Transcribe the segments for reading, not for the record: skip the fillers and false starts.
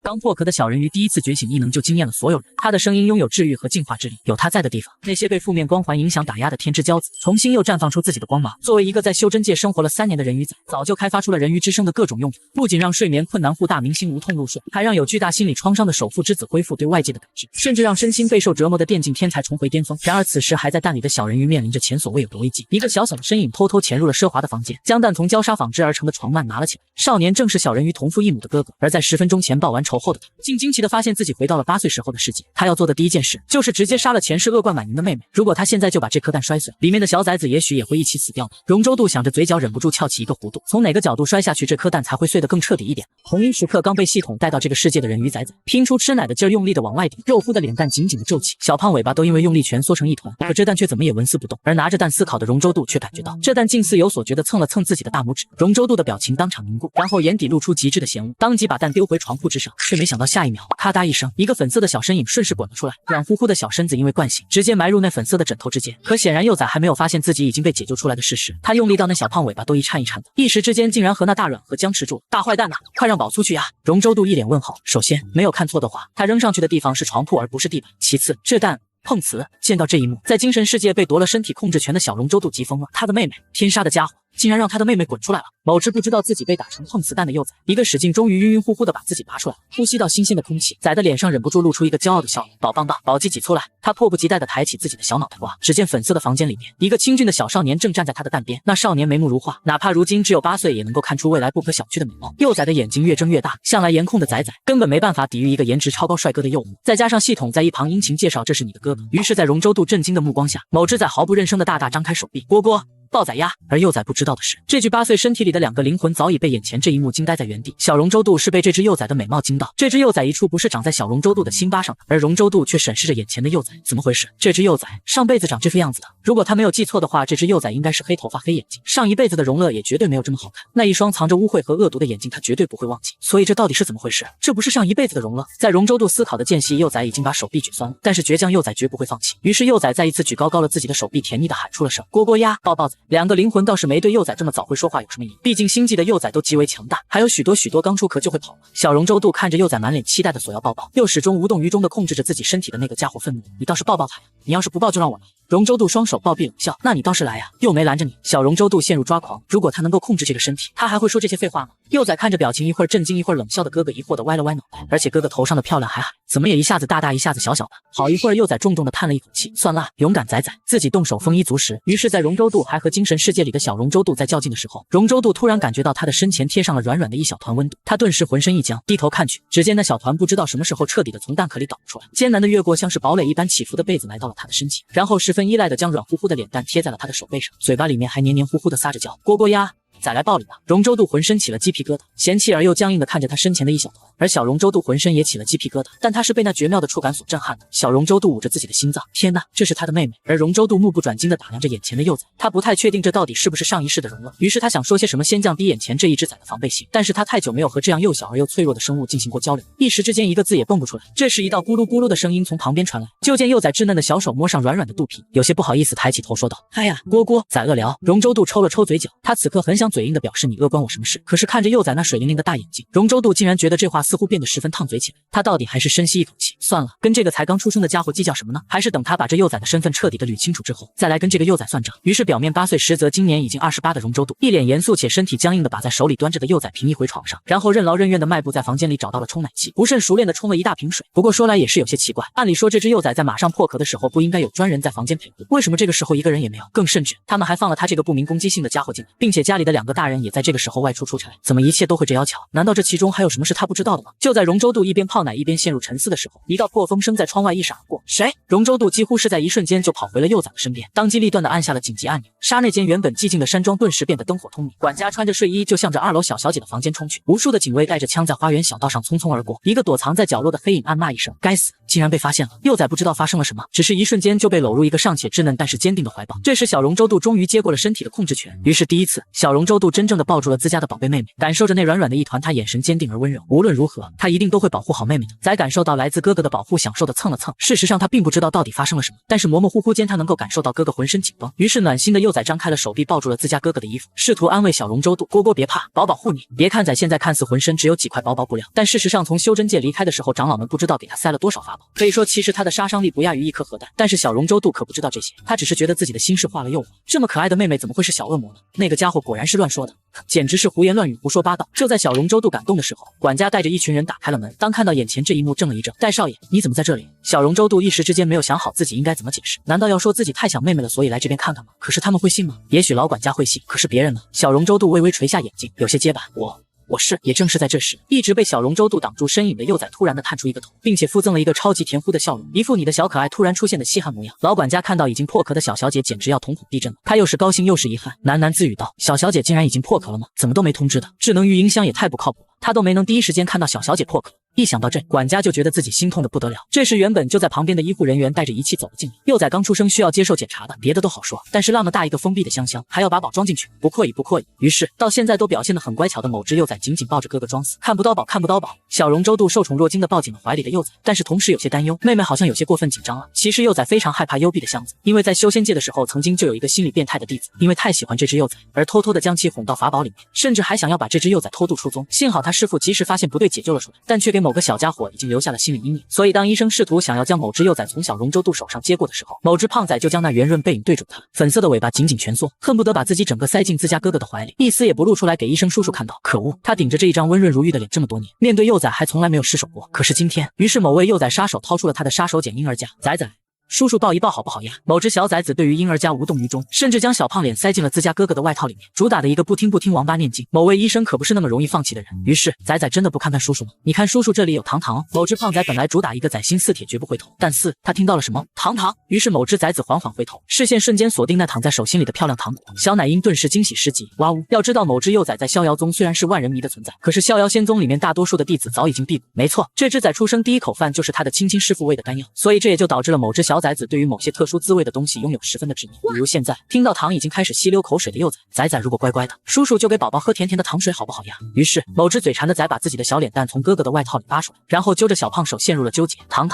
刚破壳的小人鱼第一次觉醒异能就惊艳了所有人，他的声音拥有治愈和净化之力，有他在的地方，那些被负面光环影响打压的天之骄子，重新又绽放出自己的光芒。作为一个在修真界生活了3年的人鱼仔，早就开发出了人鱼之声的各种用法，不仅让睡眠困难户大明星无痛入睡，还让有巨大心理创伤的守护之子恢复对外界的感知，甚至让身心备受折磨的电竞天才重回巅峰。然而此时还在蛋里的小人鱼面临着前所未有的危机，一个小小的身影偷偷潜入了奢华的房间，将蛋从焦砂纺织而成的床幔拿了起来。少年正是小人鱼同父异母的哥哥，而在10分钟前报完仇后的他，竟惊奇地发现自己回到了8岁时候的世界。他要做的第一件事就是直接杀了前世恶贯满盈的妹妹。如果他现在就把这颗蛋摔碎，里面的小崽子也许也会一起死掉的。容州度想着，嘴角忍不住翘起一个弧度，从哪个角度摔下去这颗蛋才会碎得更彻底一点？红衣时刻刚被系统带到这个世界的人鱼崽子，拼出吃奶的劲儿，用力地往外顶，肉乎的脸蛋紧紧地皱起，小胖尾巴都因为用力蜷缩成一团。可这蛋却怎么也纹丝不动，而拿着蛋思考的容州度却感觉到这蛋竟似有所觉地蹭了蹭自己的大拇指。容州度的表情当场凝固，然后眼底露出极致的嫌恶，当即把蛋丢回床铺之上，却没想到下一秒，咔嗒一声，一个粉色的小身影顺势滚了出来，软乎乎的小身子因为惯性直接埋入那粉色的枕头之间。可显然幼崽还没有发现自己已经被解救出来的事实，他用力到那小胖尾巴都一颤一颤的，一时之间竟然和那大软和僵持住了。大坏蛋呐，快让宝粗去呀！容州度一脸问号。首先没有看错的话，他扔上去的地方是床铺而不是地板。其次，这蛋碰瓷。见到这一幕，在精神世界被夺了身体控制权的小容州度急疯了，他的妹妹，天杀的家伙竟然让他的妹妹滚出来了。某只不知道自己被打成碰瓷蛋的幼崽，一个使劲，终于晕晕乎乎的把自己拔出来了。呼吸到新鲜的空气，崽的脸上忍不住露出一个骄傲的笑容。宝棒棒，宝鸡挤出来！他迫不及待地抬起自己的小脑袋。哇！只见粉色的房间里面，一个清俊的小少年正站在他的蛋边。那少年眉目如画，哪怕如今只有8岁，也能够看出未来不可小觑的美貌。幼崽的眼睛越睁越大，向来颜控的崽崽根本没办法抵御一个颜值超高帅哥的诱惑。再加上系统在一旁殷勤介绍这是你的哥哥，于是，在容州度震惊的目光下，某只崽毫不认生的大大张开手臂，蝈蝈。抱崽呀！而幼崽不知道的是，这具8岁身体里的2个灵魂早已被眼前这一幕惊呆在原地。小容州度是被这只幼崽的美貌惊到，这只幼崽一处不是长在小容州度的心巴上的，而容州度却审视着眼前的幼崽，怎么回事？这只幼崽上辈子长这副样子的，如果他没有记错的话，这只幼崽应该是黑头发黑眼睛，上一辈子的容乐也绝对没有这么好看，那一双藏着污秽和恶毒的眼睛他绝对不会忘记。所以这到底是怎么回事？这不是上一辈子的容乐？在容州度思考的间隙，幼崽已经把手臂举酸了，但是倔强幼崽绝不会放弃，于是幼崽再一次举高了自己的手臂，甜腻的喊出了声蝈蝈呀，抱抱崽。2个灵魂倒是没对幼崽这么早会说话有什么疑，毕竟星际的幼崽都极为强大，还有许多刚出壳就会跑了。小容州度看着幼崽满脸期待的索要抱抱，又始终无动于衷的控制着自己身体的那个家伙愤怒，你倒是抱抱他呀，你要是不抱就让我来。容州度双手抱臂冷笑，那你倒是来呀，又没拦着你。小容州度陷入抓狂，如果他能够控制这个身体，他还会说这些废话吗？幼崽看着表情一会儿震惊一会儿冷笑的哥哥，疑惑的歪了歪脑袋，而且哥哥头上的漂亮还喊，怎么也一下子大大一下子小小的。好一会儿，幼崽重重的叹了一口气，算了，勇敢崽崽，自己动手丰衣足食。于是，在容州度还和精神世界里的小容州度在较劲的时候，容州度突然感觉到他的身前贴上了软软的一小团温度，他顿时浑身一僵，低头看去，只见那小团不知道什么时候彻底的从蛋壳里倒出来，艰难的越过像是堡垒一般起伏的被子，来到了他的身前，然后十分依赖的将软乎乎的脸蛋贴在了他的手背上，嘴巴里面还黏黏糊糊的撒着娇，蝈蝈呀，再来抱你吧！容州度浑身起了鸡皮疙瘩，嫌弃而又僵硬的看着他身前的一小团，而小容州度浑身也起了鸡皮疙瘩，但他是被那绝妙的触感所震撼的。小容州度捂着自己的心脏，天哪，这是他的妹妹！而容州度目不转睛的打量着眼前的幼崽，他不太确定这到底是不是上一世的容乐，于是他想说些什么先降低眼前这一只崽的防备心，但是他太久没有和这样幼小而又脆弱的生物进行过交流，一时之间一个字也蹦不出来。这时一道咕噜咕噜的声音从旁边传来，就见幼崽稚嫩的小手摸上软软的肚皮，有些不好意思抬起头说道：哎呀，蝈蝈，崽恶聊。容州度抽了抽嘴角，他此刻很想嘴硬的表示你恶关我什么事，可是看着幼崽那水灵灵的大眼睛，容州度竟然觉得这话似乎变得十分烫嘴起来。他到底还是深吸一口气，算了，跟这个才刚出生的家伙计较什么呢？还是等他把这幼崽的身份彻底的捋清楚之后，再来跟这个幼崽算账。于是表面8岁，实则今年已经28的容州度，一脸严肃且身体僵硬的把在手里端着的幼崽平移回床上，然后任劳任怨的迈步在房间里找到了冲奶器，不甚熟练的冲了一大瓶水。不过说来也是有些奇怪，按理说这只幼崽在马上破壳的时候不应该有专人在房间陪护，为什么这个时候一个人也没有？更甚至他们还放了他这个不明攻击性的家伙进来，并且家里的2个大人也在这个时候外出出差，怎么一切都会这妖巧？难道这其中还有什么是他不知道的吗？就在容州度一边泡奶一边陷入沉思的时候，一道破风声在窗外一闪而过。谁？容州度几乎是在一瞬间就跑回了幼崽的身边，当机立断地按下了紧急按钮，刹那间原本寂静的山庄顿时变得灯火通明。管家穿着睡衣就向着2楼小小姐的房间冲去，无数的警卫带着枪在花园小道上匆匆而过。一个躲藏在角落的黑影暗骂一声：该死，竟然被发现了！幼崽不知道发生了什么，只是一瞬间就被搂入一个尚且稚嫩但是坚定的怀抱。这时小容州度终于接过了身体的控制权，于是第一次，小容州度真正的抱住了自家的宝贝妹妹，感受着那软软的一团，她眼神坚定而温柔。无论如何何，他一定都会保护好妹妹的。仔感受到来自哥哥的保护，享受的蹭了蹭。事实上他并不知道到底发生了什么，但是模模糊糊间他能够感受到哥哥浑身紧绷。于是暖心的幼崽张开了手臂，抱住了自家哥哥的衣服，试图安慰小龙舟渡：蝈蝈别怕，宝保护你。别看仔现在看似浑身只有几块薄薄布料，但事实上从修真界离开的时候，长老们不知道给他塞了多少法宝。可以说其实他的杀伤力不亚于一颗核弹。但是小龙舟渡可不知道这些，他只是觉得自己的心事化了又化。这么可爱的妹妹怎么会是小恶魔呢？那个家伙果然是乱说的，简直是胡言乱语，胡说八道。就在小龙舟渡感动的时候，管家带着一群人打开了门。当看到眼前这一幕，怔了一怔。戴少爷，你怎么在这里？小龙舟渡一时之间没有想好自己应该怎么解释。难道要说自己太想妹妹了，所以来这边看看吗？可是他们会信吗？也许老管家会信，可是别人呢？小龙舟渡微微垂下眼睛，有些结巴。我是。也正是在这时，一直被小龙舟渡挡住身影的幼崽突然的探出一个头，并且附赠了一个超级甜乎的笑容，一副你的小可爱突然出现的稀罕模样。老管家看到已经破壳的小小姐，简直要瞳孔地震了。他又是高兴又是遗憾，喃喃自语道：小小姐竟然已经破壳了吗？怎么都没通知的？智能育婴箱也太不靠谱了，他都没能第一时间看到小小姐破壳。一想到这，管家就觉得自己心痛的不得了。这时原本就在旁边的医护人员带着仪器走了进来。幼崽刚出生需要接受检查的，别的都好说，但是那么大一个封闭的箱箱，还要把宝装进去，不阔意不阔意。于是到现在都表现得很乖巧的某只幼崽紧紧抱着哥哥装死，看不到宝看不到宝。小龙舟渡受宠若惊的抱紧了怀里的幼崽，但是同时有些担忧，妹妹好像有些过分紧张了。其实幼崽非常害怕幽闭的箱子，因为在修仙界的时候曾经就有一个心理变态的弟子，因为太喜欢这只幼崽而偷偷的将其哄到法宝里面，甚至还想要把这只幼崽偷渡出宗。幸好他师父及时发现不对，解救了出来，但却给某个小家伙已经留下了心理阴影。所以当医生试图想要将某只幼崽从小龙舟渡手上接过的时候，某只胖仔就将那圆润背影对准他，粉色的尾巴紧紧蜷缩，恨不得把自己整个塞进自家哥哥的怀里，一丝也不露出来给医生叔叔看到。可恶，他顶着这一张温润如玉的脸这么多年，面对幼崽还从来没有失手过。可是今天，于是某位幼崽杀手掏出了他的杀手锏婴儿夹，崽崽。叔叔抱一抱好不好呀？某只小崽子对于婴儿家无动于衷，甚至将小胖脸塞进了自家哥哥的外套里面，主打的一个不听王八念经。某位医生可不是那么容易放弃的人，于是崽崽真的不看看叔叔吗？你看叔叔这里有糖糖哦。某只胖崽本来主打一个崽心似铁绝不回头，但他听到了什么？糖糖。于是某只崽子缓缓回头，视线瞬间锁定那躺在手心里的漂亮糖果。小奶鹰顿时惊喜失极，哇呜！要知道某只幼崽在逍遥宗虽然是万人迷的存在，可是逍遥仙宗里面大多数的弟子早已经闭谷。没错，这只崽出生第一口饭就是他的亲师傅喂的丹药，所以这也就导致了某只小崽子对于某些特殊滋味的东西拥有十分的执念。比如现在听到糖已经开始吸溜口水的幼崽，崽如果乖乖的，叔叔就给宝宝喝甜甜的糖水好不好呀？于是某只嘴馋的崽把自己的小脸蛋从哥哥的外套里扒出来，然后揪着小胖手陷入了纠结。糖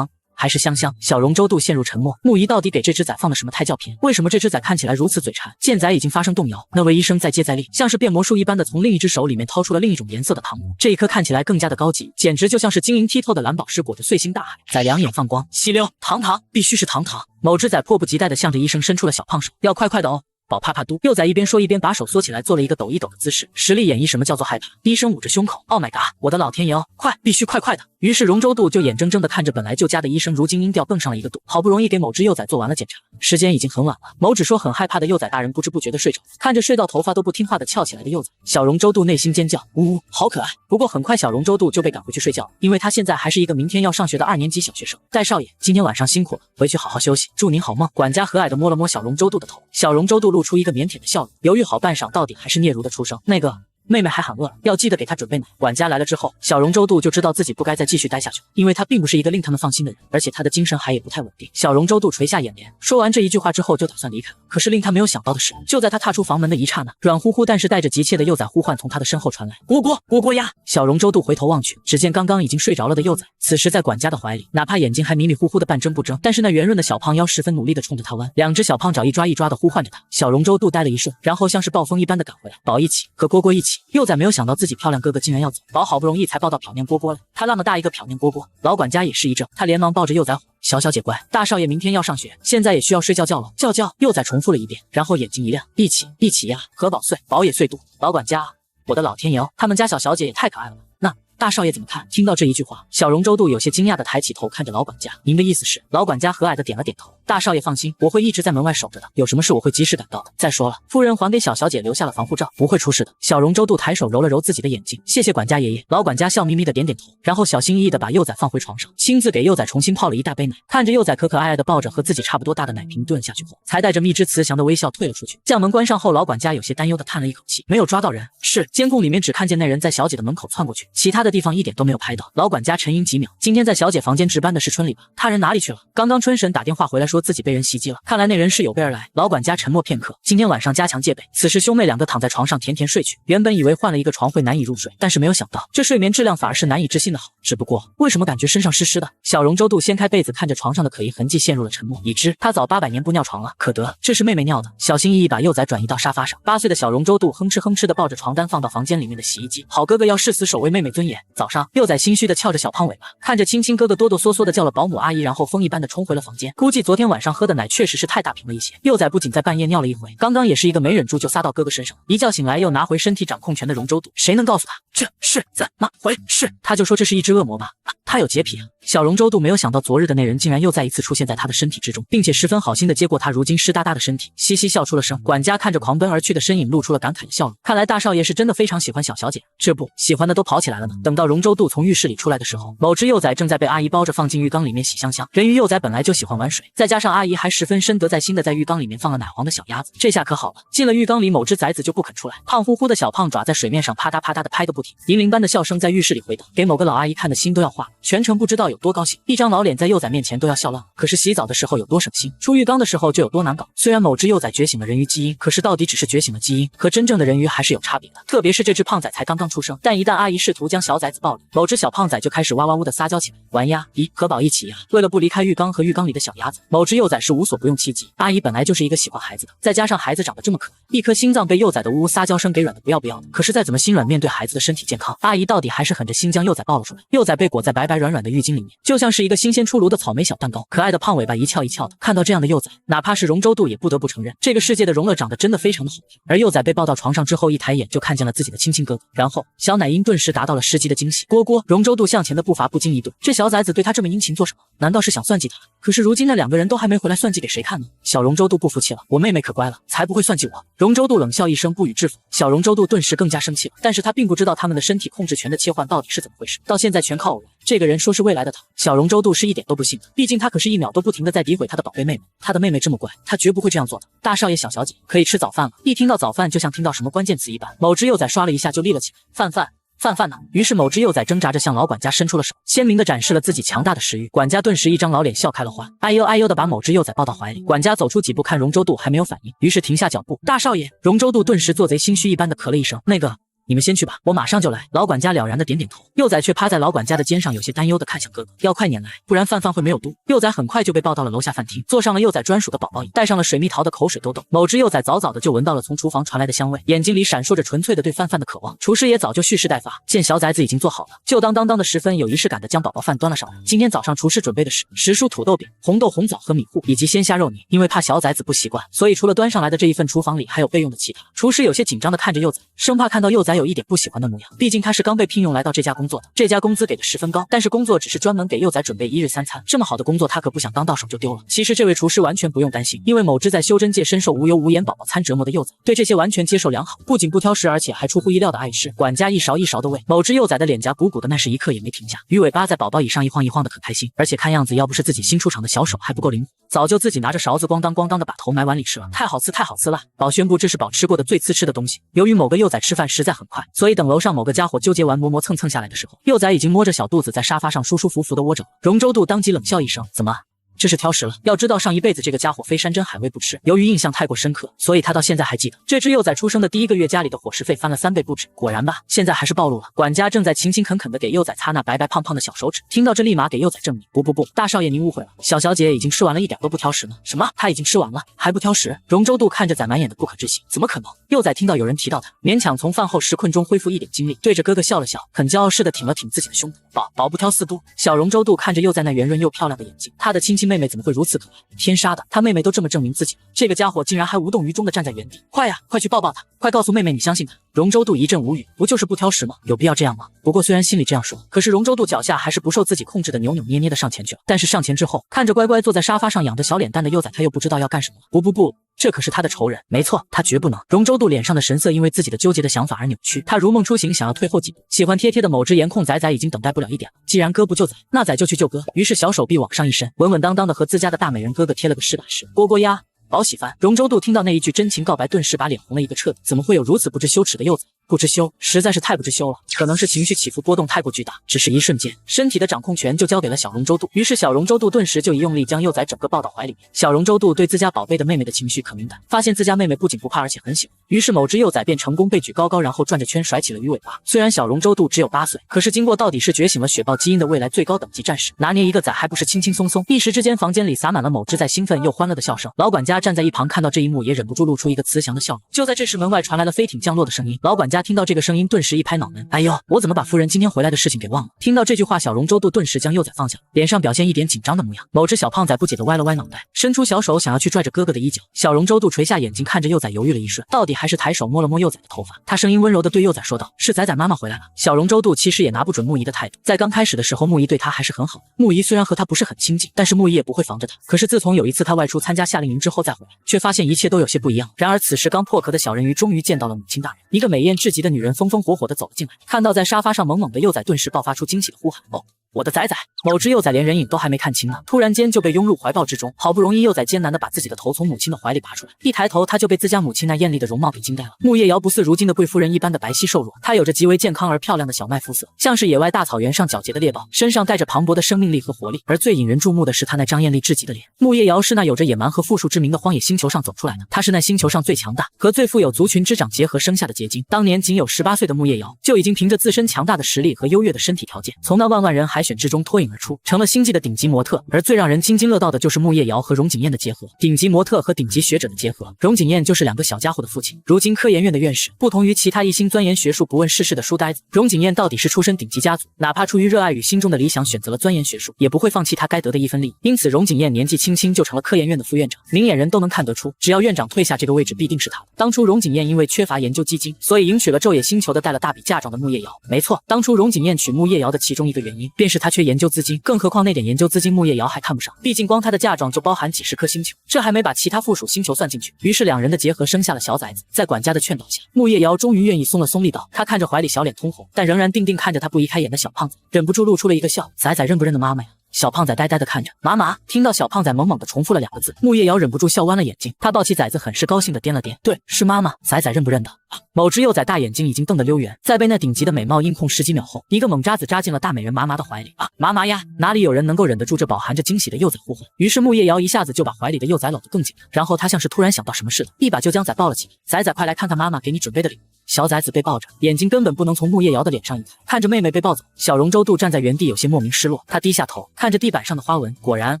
还是香香？小龙舟渡陷入沉默。木仪到底给这只崽放了什么胎教片？为什么这只崽看起来如此嘴馋？见崽已经发生动摇，那位医生再接再厉，像是变魔术一般的从另一只手里面掏出了另一种颜色的糖果。这一颗看起来更加的高级，简直就像是晶莹剔透的蓝宝石裹着碎星大海。崽两眼放光，吸溜糖，必须是糖。某只崽迫不及待地向着医生伸出了小胖手，要快的哦。宝怕嘟。幼崽一边说一边把手缩起来，做了一个抖一抖的姿势，实力演绎什么叫做害怕。医生捂着胸口 ，Oh my god， 我的老天爷哦，必须快的。于是龙舟渡就眼睁睁地看着本来就佳的医生，如今音调更上了一个度。好不容易给某只幼崽做完了检查，时间已经很晚了。某只说很害怕的幼崽大人不知不觉地睡着，看着睡到头发都不听话的翘起来的幼崽，小龙舟渡内心尖叫，呜呜，好可爱。不过很快小龙舟渡就被赶回去睡觉，因为他现在还是一个明天要上学的2年级小学生。戴少爷，今天晚上辛苦了，回去好好休息，祝您好梦。管家和蔼地摸了摸小龙舟渡的头，小龙舟渡露出一个腼腆的笑容，犹豫好半晌，到底还是嗫嚅的出声，那个。妹妹还喊饿了，要记得给她准备奶。管家来了之后，小龙舟渡就知道自己不该再继续待下去，因为他并不是一个令他们放心的人，而且他的精神还也不太稳定。小龙舟渡垂下眼帘，说完这一句话之后就打算离开。可是令他没有想到的是，就在他踏出房门的一刹那，软乎乎但是带着急切的幼崽呼唤从他的身后传来：蝈蝈呀！小龙舟渡回头望去，只见刚刚已经睡着了的幼崽，此时在管家的怀里，哪怕眼睛还迷迷糊糊的半睁不睁，但是那圆润的小胖腰十分努力的冲着他弯，两只小胖爪一抓一抓的呼唤着他。小龙舟渡呆了一瞬，然后像是暴风一般的赶回来，宝一起，和蝈蝈一起。幼崽没有想到自己漂亮哥哥竟然要走，宝好不容易才抱到漂亮蝈蝈来，他那么大一个漂亮蝈蝈，老管家也是一怔，他连忙抱着幼崽哄：小小姐乖，大少爷明天要上学，现在也需要睡觉了。叫。幼崽重复了一遍，然后眼睛一亮，一起呀，和宝岁，宝也岁度。老管家，我的老天爷哦，他们家小小姐也太可爱了吧。那大少爷怎么看？听到这一句话，小龙舟渡有些惊讶的抬起头看着老管家。您的意思是？老管家和蔼的点了点头。大少爷放心，我会一直在门外守着的，有什么事我会及时赶到的。再说了，夫人还给小小姐留下了防护罩，不会出事的。小龙舟渡抬手揉了揉自己的眼睛，谢谢管家爷爷。老管家笑眯眯的点点头，然后小心翼翼的把幼崽放回床上，亲自给幼崽重新泡了一大杯奶。看着幼崽可可爱爱的抱着和自己差不多大的奶瓶顿下去后，才带着蜜汁慈祥的微笑退了出去。将门关上后，老管家有些担忧的叹了一口气，没有抓到人。是，监控里面只看见那人在小姐的门口窜过去，其他的地方一点都没有拍到。老管家沉吟几秒，今天在小姐房间值班的是春丽吧？他人哪里去了？刚刚春婶打电话回来说自己被人袭击了，看来那人是有备而来。老管家沉默片刻，今天晚上加强戒备。此时兄妹两个躺在床上甜甜睡去，原本以为换了一个床会难以入睡，但是没有想到这睡眠质量反而是难以置信的好。只不过为什么感觉身上湿湿的？小容周度掀开被子，看着床上的可疑痕迹，陷入了沉默。已知他早800年不尿床了，可得这是妹妹尿的。小心翼翼把幼崽转移到沙发上，8岁的小容周度哼哧哼哧的抱着床单放到房间里面的洗衣机。好哥哥要誓死守卫妹妹尊严。早上，幼崽心虚的翘着小胖尾巴，看着亲亲哥哥哆哆嗦嗦的叫了保姆阿姨，然后风一般的冲回了房间。估计昨天晚上喝的奶确实是太大瓶了一些。幼崽不仅在半夜尿了一回，刚刚也是一个没忍住就撒到哥哥身上。一觉醒来又拿回身体掌控权的容周度，谁能告诉他这是怎么回事？他就说这是一只恶魔吧，他有洁癖啊。小容周度没有想到昨日的那人竟然又再一次出现在他的身体之中，并且十分好心的接过他如今湿哒哒的身体，嘻嘻笑出了声。管家看着狂奔而去的身影，露出了感慨的笑容。看来大少爷是真的非常喜欢小小姐，这不喜欢的都跑起来了呢。等到容周度从浴室里出来的时候，某只幼崽正在被阿姨包着放进浴缸里面洗香香。人鱼幼崽本来就喜欢玩水，再加上阿姨还十分深得在心的在浴缸里面放了奶黄的小鸭子，这下可好了。进了浴缸里，某只崽子就不肯出来，胖乎乎的小胖爪在水面上啪嗒啪嗒的拍个不停，银铃般的笑声在浴室里回荡，给某个老阿姨看的心都要化了。全程不知道有多高兴，一张老脸在幼崽面前都要笑烂。可是洗澡的时候有多省心，出浴缸的时候就有多难搞。虽然某只幼崽觉醒了人鱼基因，可是到底只是觉醒了基因，和真正的人鱼还是有差别的。特别是这只胖崽才刚刚出生，但一旦阿姨试图将小崽子抱离，某只小胖崽就开始哇哇呜的撒娇起来，玩呀，咦，和宝一起呀。为了不离开浴缸和浴缸里的小鸭子，某只幼崽是无所不用其极。阿姨本来就是一个喜欢孩子的，再加上孩子长得这么可爱，一颗心脏被幼崽的呜呜撒娇声给软的不要不要的。可是再怎么心软，面对孩子的身体健康，阿姨到底还是狠着心将幼崽抱了出来。幼崽被裹在白白软软的浴巾里面，就像是一个新鲜出炉的草莓小蛋糕，可爱的胖尾巴一翘一翘的。看到这样的幼崽，哪怕是容周度也不得不承认，这个世界的容乐长得真的非常的好看。而幼崽被抱到床上之后，一抬眼就看见了自己的亲亲哥哥，然后小奶音顿时达到了10级的惊喜。蝈蝈，容周度向前的步伐不禁一顿，这小崽子对他这么殷勤做什么？难道是想算计他？可是如今那2个人都还没回来，算计给谁看呢？小容周度不服气了，我妹妹可乖了，才不会算计我。容周度冷笑一声，不予置否。小容周度顿时更加生气了，但是他并不知道他们的身体控制权的切换到底是怎么回事，到现在全靠偶然。这个人说是未来的他，小容周度是一点都不信的，毕竟他可是1秒都不停的在诋毁他的宝贝妹妹。他的妹妹这么乖，他绝不会这样做的。大少爷小小姐可以吃早饭了。一听到早饭就像听到什么关键词一般，某只幼崽刷了一下就立了起来，饭呢？于是某只幼崽挣扎着向老管家伸出了手，鲜明的展示了自己强大的食欲。管家顿时一张老脸笑开了花，哎呦哎呦的把某只幼崽抱到怀里。管家走出几步，看容周度还没有反应，于是停下脚步。大少爷，容周度顿时做贼心虚一般的咳了一声，那个你们先去吧，我马上就来。老管家了然的点点头，幼崽却趴在老管家的肩上，有些担忧的看向哥哥，要快撵来，不然饭会没有肚。幼崽很快就被抱到了楼下饭厅，坐上了幼崽专属的宝宝椅，带上了水蜜桃的口水兜兜。某只幼崽早早的就闻到了从厨房传来的香味，眼睛里闪烁着纯粹的对饭的渴望。厨师也早就蓄势待发，见小崽子已经做好了，就当的十分有仪式感的将宝宝饭端了上来。今天早上厨师准备的是10蔬土豆饼、红豆红枣和米糊，以及鲜虾肉泥。因为怕小崽子不习惯，所以除了端上来的这一份，厨房里还有备用的其他。厨师有些紧张的看着幼崽，生怕看到幼崽有一点不喜欢的模样，毕竟他是刚被聘用来到这家工作的，这家工资给的十分高，但是工作只是专门给幼崽准备1日3餐，这么好的工作他可不想刚到手就丢了。其实这位厨师完全不用担心，因为某只在修真界深受无油无盐宝宝餐折磨的幼崽，对这些完全接受良好，不仅不挑食，而且还出乎意料的爱吃。管家一勺一勺的喂，某只幼崽的脸颊鼓鼓的，那是一刻也没停下，鱼尾巴在宝宝椅上一晃一晃的可开心，而且看样子要不是自己新出厂的小手还不够灵活，早就自己拿着勺子咣当咣当的把头埋碗里吃了。太好吃了！宝宣布这是宝吃过的最次吃的东西。由于某个幼崽吃饭实在很快，所以等楼上某个家伙纠结完磨磨蹭蹭下来的时候，幼崽已经摸着小肚子在沙发上舒舒服服的窝着了。容周度当即冷笑一声，怎么？这是挑食了。要知道上一辈子这个家伙非山珍海味不吃，由于印象太过深刻，所以他到现在还记得这只幼崽出生的第1个月家里的伙食费翻了3倍不止。果然吧，现在还是暴露了。管家正在勤勤恳恳的给幼崽擦那白白胖胖的小手指，听到这立马给幼崽证明，不，大少爷您误会了，小小姐已经吃完了，一点都不挑食呢。什么？她已经吃完了还不挑食？容周度看着崽满眼的不可置信，怎么可能？幼崽听到有人提到他，勉强从饭后时困中恢复一点精力，对着哥哥笑了笑，很骄傲似的挺了挺自己的胸脯。宝不挑4都。小容周度看着幼崽那圆润又漂亮的眼睛，他的亲亲妹妹怎么会如此可爱？天杀的，他妹妹都这么证明自己了，这个家伙竟然还无动于衷的站在原地。快呀，快去抱抱他，快告诉妹妹你相信他。容周度一阵无语，不就是不挑食吗？有必要这样吗？不过虽然心里这样说，可是容周度脚下还是不受自己控制的扭扭捏捏的上前去了。但是上前之后，看着乖乖坐在沙发上养着小脸蛋的幼崽，他又不知道要干什么了。不，这可是他的仇人，没错，他绝不能。容周度脸上的神色因为自己的纠结的想法而扭曲，他如梦初醒，想要退后几步。喜欢贴贴的某只颜控崽已经等待不了一点了，既然哥不救崽，那崽就去救哥。于是小手臂往上一伸，稳稳当当的和自家的大美人哥哥贴了个实打实。蝈蝈鸭，宝喜番。容周度听到那一句真情告白，顿时把脸红了一个彻底。怎么会有如此不知羞耻的幼崽？不知羞，实在是太不知羞了。可能是情绪起伏波动太过巨大，只是一瞬间，身体的掌控权就交给了小龙舟渡。于是小龙舟渡顿时就一用力将幼崽整个抱到怀里面。小龙舟渡对自家宝贝的妹妹的情绪可敏感，发现自家妹妹不仅不怕，而且很喜欢。于是某只幼崽便成功被举高高，然后转着圈甩起了鱼尾巴。虽然小龙舟渡只有8岁，可是经过到底是觉醒了雪豹基因的未来最高等级战士，拿捏一个崽还不是轻轻松松。一时之间，房间里洒满了某只在兴奋又欢乐的笑声。老管家站在一旁看到这一幕，也忍不住露出一个慈祥的笑容。就在这时，门外传来了飞艇降落的声音。老管家听到这个声音，顿时一拍脑门：哎呦，我怎么把夫人今天回来的事情给忘了？听到这句话，小龙舟渡顿时将幼崽放下，脸上表现一点紧张的模样。某只小胖崽不解地歪了歪脑袋，伸出小手想要去拽着哥哥的衣角。小龙舟渡垂下眼睛看着幼崽，犹豫了一瞬，到底还是抬手摸了摸幼崽的头发。他声音温柔地对幼崽说道：是仔仔妈妈回来了。小龙舟渡其实也拿不准木仪的态度，在刚开始的时候，木仪对他还是很好的。木仪虽然和他不是很亲近，但是木仪也不会防着他。可是自从有一次他外出参加夏令营之后再回来，却发现一切都有些不一样。然而此时刚破壳的小人鱼终于见到了母亲大人，一个美艳至极的女人风风火火地走了进来，看到在沙发上猛猛的幼崽，顿时爆发出惊喜的呼喊：哦，我的仔仔！某只幼崽连人影都还没看清呢，突然间就被拥入怀抱之中。好不容易幼崽艰难地把自己的头从母亲的怀里拔出来，一抬头他就被自家母亲那艳丽的容貌给惊呆了。木叶瑶不似如今的贵夫人一般的白皙瘦弱，她有着极为健康而漂亮的小麦肤色，像是野外大草原上皎洁的猎豹，身上带着磅礴的生命力和活力。而最引人注目的是她那张艳丽至极的脸。木叶瑶是那有着野蛮和富庶之名的荒野星球上走出来的，她是那星球上最强大和最富有族群之长结合生下的结晶。当年仅有18岁的木叶瑶就已经凭着自身强大的实力和优越的身体条件，从那万万人海选之中脱颖而出，成了星际的顶级模特。而最让人津津乐道的就是木叶瑶和荣景彦的结合，顶级模特和顶级学者的结合。荣景彦就是2个小家伙的父亲，如今科研院的院士。不同于其他一心钻研学术不问世事的书呆子，荣景彦到底是出身顶级家族，哪怕出于热爱与心中的理想选择了钻研学术，也不会放弃他该得的一分利益。因此荣景彦年纪轻轻就成了科研院的副院长，明眼人都能看得出，只要院长退下，这个位置必定是他的。当初荣景彦因为缺乏研究基金，所以迎娶了昼野星球的带了大笔嫁妆的木叶瑶。没错，当初荣景彦娶木叶瑶的其中一个原因，便是他缺研究资金，更何况那点研究资金木叶瑶还看不上，毕竟光他的嫁妆就包含几10颗星球，这还没把其他附属星球算进去。于是2人的结合生下了小崽子，在管家的劝导下，木叶瑶终于愿意松了松力道。他看着怀里小脸通红，但仍然定定看着他不移开眼的小胖子，忍不住露出了一个笑。仔仔认不认得妈妈呀？小胖仔呆呆地看着妈妈，听到小胖仔猛猛地重复了2个字，木叶瑶忍不住笑弯了眼睛。他抱起崽子，很是高兴地掂了掂，对，是妈妈。仔仔认不认得？某只幼崽大眼睛已经瞪得溜圆，在被那顶级的美貌硬控10几秒后，一个猛扎子扎进了大美人麻麻的怀里。妈妈呀！哪里有人能够忍得住这饱含着惊喜的幼崽呼唤？于是木叶瑶一下子就把怀里的幼崽搂得更紧了，然后他像是突然想到什么似的，一把就将崽抱了起来。崽崽，快来看看妈妈给你准备的礼物。小崽子被抱着，眼睛根本不能从木叶瑶的脸上移开，看着妹妹被抱走，小荣舟渡站在原地有些莫名失落。他低下头看着地板上的花纹，果然，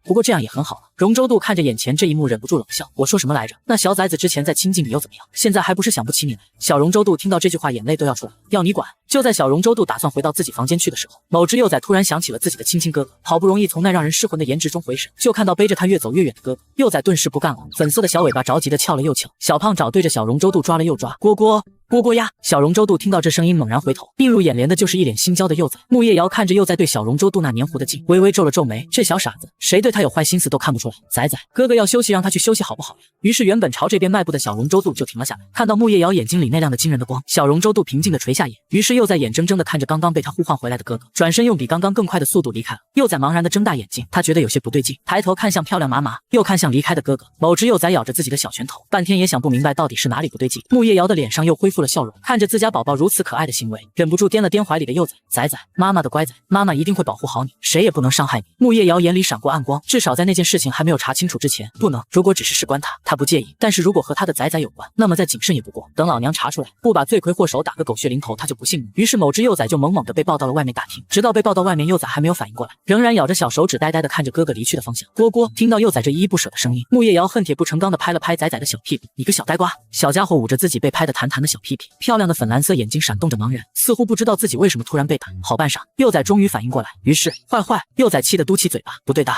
不过这样也很好了。荣舟渡看着眼前这一幕，忍不住冷笑。我说什么来着？那小崽子之前再亲近你又怎么样？现在还不是想不起你来？小荣舟渡听到这句话，眼泪都要出来了。要你管！就在小荣舟渡打算回到自己房间去的时候，某只幼崽突然想起了自己的亲亲哥哥，好不容易从那让人失魂的颜值中回神，就看到背着他越走越远的哥哥。幼崽顿时不干了，粉色的小尾巴着急的翘了又翘，小胖爪对着小荣舟渡抓了又抓。蝈蝈蝈蝈呀！小荣舟渡听到这声音，猛然回头，映入眼帘的就是一脸心焦的幼崽。木叶瑶看着幼崽对小荣舟渡那黏糊的劲，微微皱了皱眉。这小傻子，谁对他有坏心思都看不出来。崽崽，哥哥要休息，让他去休息好不好呀？于是原本朝这边迈步的小荣舟渡就停了下来，看到木叶瑶眼睛里那亮的惊人的光，小荣舟渡平静的垂下眼。于是幼崽眼睁睁的看着刚刚被他呼唤回来的哥哥，转身用比刚刚更快的速度离开了。幼崽茫然的睁大眼睛，他觉得有些不对劲，抬头看向漂亮麻麻，又看向离开的哥哥。某只幼崽咬着自己的小拳头，半天也想不明白到底是哪里不对劲。木叶瑶的脸上又恢复了笑容，看着自家宝宝如此可爱的行为，忍不住掂了掂怀里的幼崽。崽崽，妈妈的乖崽，妈妈一定会保护好你，谁也不能伤害你。木叶瑶眼里闪过暗光，至少在那件事情还没有查清楚之前，不能。如果只是事关他不介意，但是如果和他的崽崽有关，那么再谨慎也不过。等老娘查出来，不把罪魁祸首打个狗血淋头，他就不姓你。于是某只幼崽就猛猛地被抱到了外面大厅，直到被抱到外面，幼崽还没有反应过来，仍然咬着小手指，呆呆地看着哥哥离去的方向。蝈蝈，听到幼崽这依依不舍的声音，木叶瑶恨铁不成钢地拍了拍崽崽的小屁股，你个小呆瓜！小家伙捂着自己被拍得弹弹的小屁屁，漂亮的粉蓝色眼睛闪动着茫然，似乎不知道自己为什么突然被打。好半晌，幼崽终于反应过来，于是坏！幼崽气得嘟起嘴巴，不对的，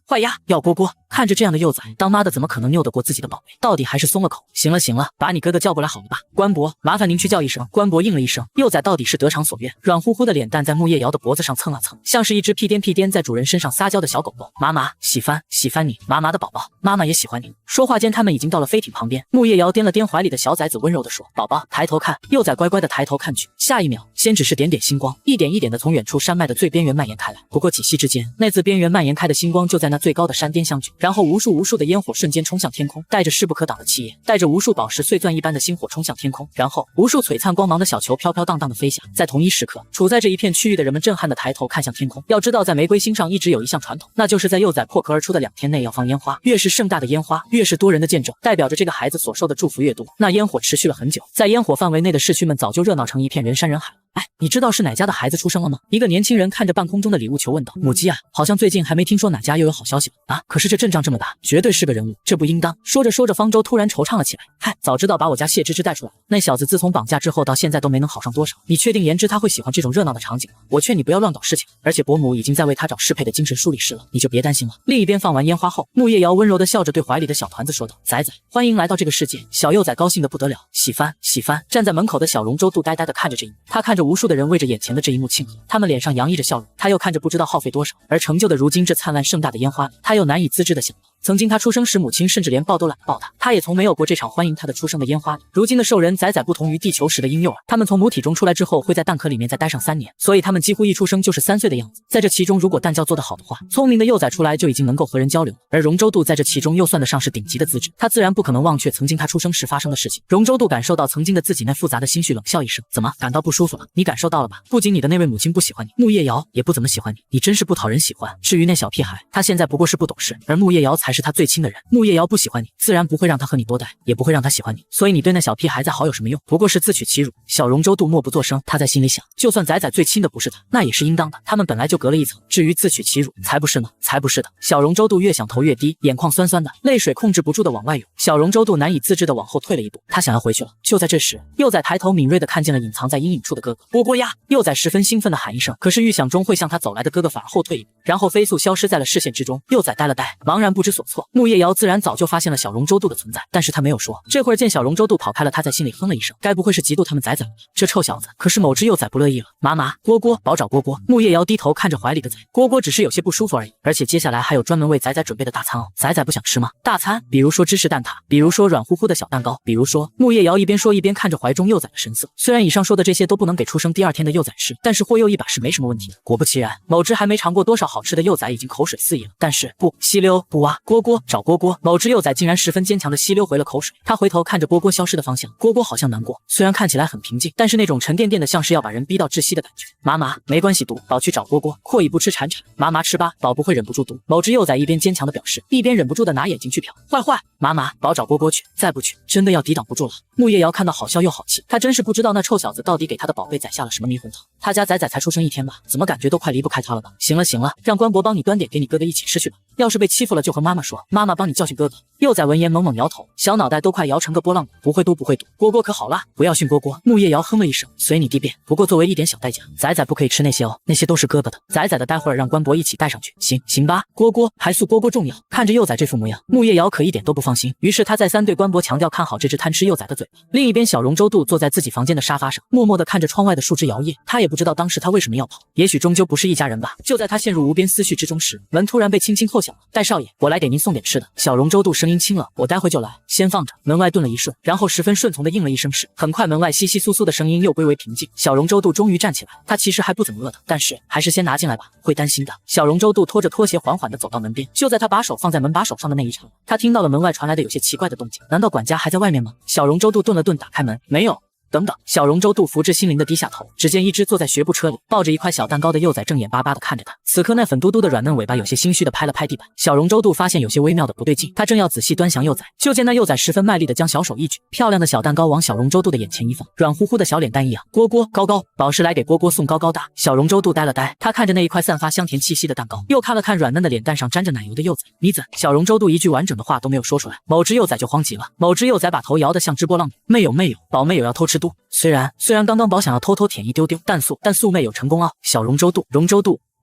坏呀！要蝈蝈！看着这样的幼崽，当妈的怎么可能拗得过自己的宝贝？到底还是松了口。行了，把你哥哥叫过来好了吧？关伯，麻烦您去叫一声。关伯应了一声。幼崽到底是得偿所愿，软乎乎的脸蛋在木叶瑶的脖子上蹭啊蹭，像是一只屁颠在主人身上撒娇的小狗狗。妈妈，喜欢你，妈妈的宝宝，妈妈也喜欢你。说话间，他们已经到了飞艇旁边。木叶瑶掂了掂怀里的小崽子，温柔地说：“宝宝，抬头看。”幼崽乖乖地抬头看去，下一秒，先只是点点星光，一点的从远处山脉的最边缘蔓延开来。不过几息之间，那自边缘蔓延开的星光就在那最高的山巅相聚，然后无数的烟火瞬间冲向天空，带着势不可挡的气焰，带着无数宝石碎钻一般的星火冲向天空，然后无数璀璨光芒的小球飘飘荡荡的飞翔。在同一时刻，处在这一片区域的人们震撼的抬头看向天空。要知道，在玫瑰星上一直有一项传统，那就是在幼崽破壳而出的2天内要放烟花，越是盛大的烟花，越是多人的见证，代表着这个孩子所受的祝福越多。那烟火持续了很久，在烟火范围内的市区们早就热闹成一片人山人海。哎，你知道是哪家的孩子出生了吗？一个年轻人看着半空中的礼物球问道。母鸡啊，好像最近还没听说哪家又有好消息了啊！可是这阵仗这么大，绝对是个人物，这不应当。说着说着，方舟突然惆怅了起来。嗨，早知道把我家谢芝芝带出来了。那小子自从绑架之后到现在都没能好上多少。你确定言之他会喜欢这种热闹的场景吗？我劝你不要乱搞事情。而且伯母已经在为他找适配的精神梳理师了，你就别担心了。另一边放完烟花后，木叶瑶温柔地笑着对怀里的小团子说道：“仔仔，欢迎来到这个世界。”小幼崽高兴得不得了，喜欢喜欢。站在门口的小龙舟肚呆呆地看着这一幕，他看着无数的人为着眼前的这一幕庆贺，他们脸上洋溢着笑容，他又看着不知道耗费多少而成就的如今这灿烂盛大的烟花里，他又难以自制地想到，曾经他出生时母亲甚至连抱都懒得抱他，他也从没有过这场欢迎他的出生的烟花里。如今的兽人仔仔不同于地球时的婴幼儿，他们从母体中出来之后会在蛋壳里面再待上3年，所以他们几乎一出生就是3岁的样子。在这其中，如果蛋教做得好的话，聪明的幼崽出来就已经能够和人交流，而龙舟渡在这其中又算得上是顶级的资质，他自然不可能忘却曾经他出生时发生的事情。龙舟渡感受到曾经的自己那复杂的心绪，冷笑一声：“怎么感到不舒服了？你感受到了吧？不仅你的那位母亲不喜欢你，木叶瑶也不怎么喜欢你，你真是不讨人喜欢。至于那小屁孩，他现在不过是不懂事，而木叶瑶才是他最亲的人。木叶瑶不喜欢你，自然不会让他和你多待，也不会让他喜欢你，所以你对那小屁孩再好有什么用？不过是自取其辱。”小龙舟渡默不作声，他在心里想，就算仔仔最亲的不是他，那也是应当的，他们本来就隔了一层，至于自取其辱，才不是呢，才不是的。小龙舟渡越想头越低，眼眶酸酸的，泪水控制不住的往外涌。小龙舟渡难以自制的往后退了一步，他想要回去了。就在这时，幼崽抬头敏锐的看见了隐藏在阴影处的哥哥。波波呀！幼崽十分兴奋的喊一声，可是预想中会向他走来的哥哥反而后退一步，然后飞速消失在了视线之中。幼崽呆了呆，茫然不知所措。木叶瑶自然早就发现了小龙舟渡的存在，但是他没有说。这会儿见小龙舟渡跑开了，他在心里哼了一声，该不会是嫉妒他们仔仔了吧？这臭小子！可是某只幼崽不乐意了，妈妈，蝈蝈，保找蝈蝈。木叶瑶低头看着怀里的崽，蝈蝈只是有些不舒服而已，而且接下来还有专门为崽崽准备的大餐哦。崽崽不想吃吗？大餐，比如说芝士蛋挞，比如说软乎乎的小蛋糕，比如说……木叶瑶一边说一边看着怀中幼崽的神色。虽然以上说的这些都不能给出生第2天的幼崽吃，但是或幼一把是没什么问题的。果不其然，某只还没尝过多少好吃的幼崽已经口水四溢了。但是不，吸溜不挖，蝈蝈找蝈蝈。某只幼崽竟然十分坚强的吸溜回了口水。他回头看着蝈蝈消失的方向，蝈蝈好像难过，虽然看起来很平静，但是那种沉甸甸的像是要把人逼到窒息的感觉。妈妈，没关系，毒，宝去找蝈蝈，阔以不吃铲铲。妈妈吃吧，宝不会忍不住毒。某只幼崽一边坚强的表示，一边忍不住的拿眼睛去瞟。坏坏，妈妈，宝找蝈蝈去，再不去真的要抵挡不住了。木叶瑶看到好笑又好气，他真是不知道那臭小子到底给他的宝贝崽下了什么迷魂汤。他家崽崽才出生1天吧，怎么感觉都快离不开他了吧？行了行了，让关伯帮你端点给你哥哥一起吃去吧。要是被欺负了就和妈妈说，妈妈帮你教训哥哥。幼崽闻言猛猛摇头，小脑袋都快摇成个波浪鼓。不会嘟不会嘟，蝈蝈可好啦，不要训蝈蝈。木叶瑶哼了一声，随你弟便，不过作为一点小代价，崽崽不可以吃那些哦，那些都是哥哥的。崽崽的待会儿让关伯一起带上去。行吧，蝈蝈还诉蝈蝈重要。看着幼崽这副模样，木叶瑶可一点都不放心，于是他再三对关伯强调看好这只贪吃幼崽的嘴巴。另一边，小龙舟渡坐在自己房间的沙发上，默默地看着窗外的树枝摇曳。他也不知道当时他为什么要跑，也许终究不是一家人吧。就在他陷入无边思绪之中时，门突然被轻轻叩响了。戴少爷，我来给您送点吃的。小龙舟渡声音轻了，我待会就来，先放着。门外顿了一瞬，然后十分顺从地应了一声是。很快门外窸窸窣窣的声音又归为平静。小龙舟渡终于站起来，他其实还不怎么饿的，但是还是先拿进来吧，会担心的。小龙舟渡拖着拖鞋缓缓地走到门边，就在他把手放在门把手上的那一刹那，他听到了门外传来的有些奇怪的动静。难道管家还在外面吗？小龙舟渡顿了顿，打开门，没有。等等，小龙舟渡福至心灵的低下头，只见一只坐在学步车里抱着一块小蛋糕的幼崽正眼巴巴地看着他。此刻那粉嘟嘟的软嫩尾巴有些心虚地拍了拍地板。小龙舟渡发现有些微妙的不对劲，他正要仔细端详幼崽，就见那幼崽十分卖力地将小手一举，漂亮的小蛋糕往小龙舟渡的眼前一放，软乎乎的小脸蛋一仰，蝈蝈高高，宝是来给蝈蝈送高高大。小龙舟渡呆了呆，他看着那一块散发香甜气息的蛋糕，又看了看软嫩的脸蛋上沾着奶油的幼崽。你怎？小龙舟渡一句完整的话都没有说出来，某只幼崽就慌极了。某只幼崽把头摇得像只波浪鼓，妹有，宝妹有要偷吃嘟。虽然刚刚宝想要偷偷舔一丢丢，但素妹有成功哦。小龙舟渡，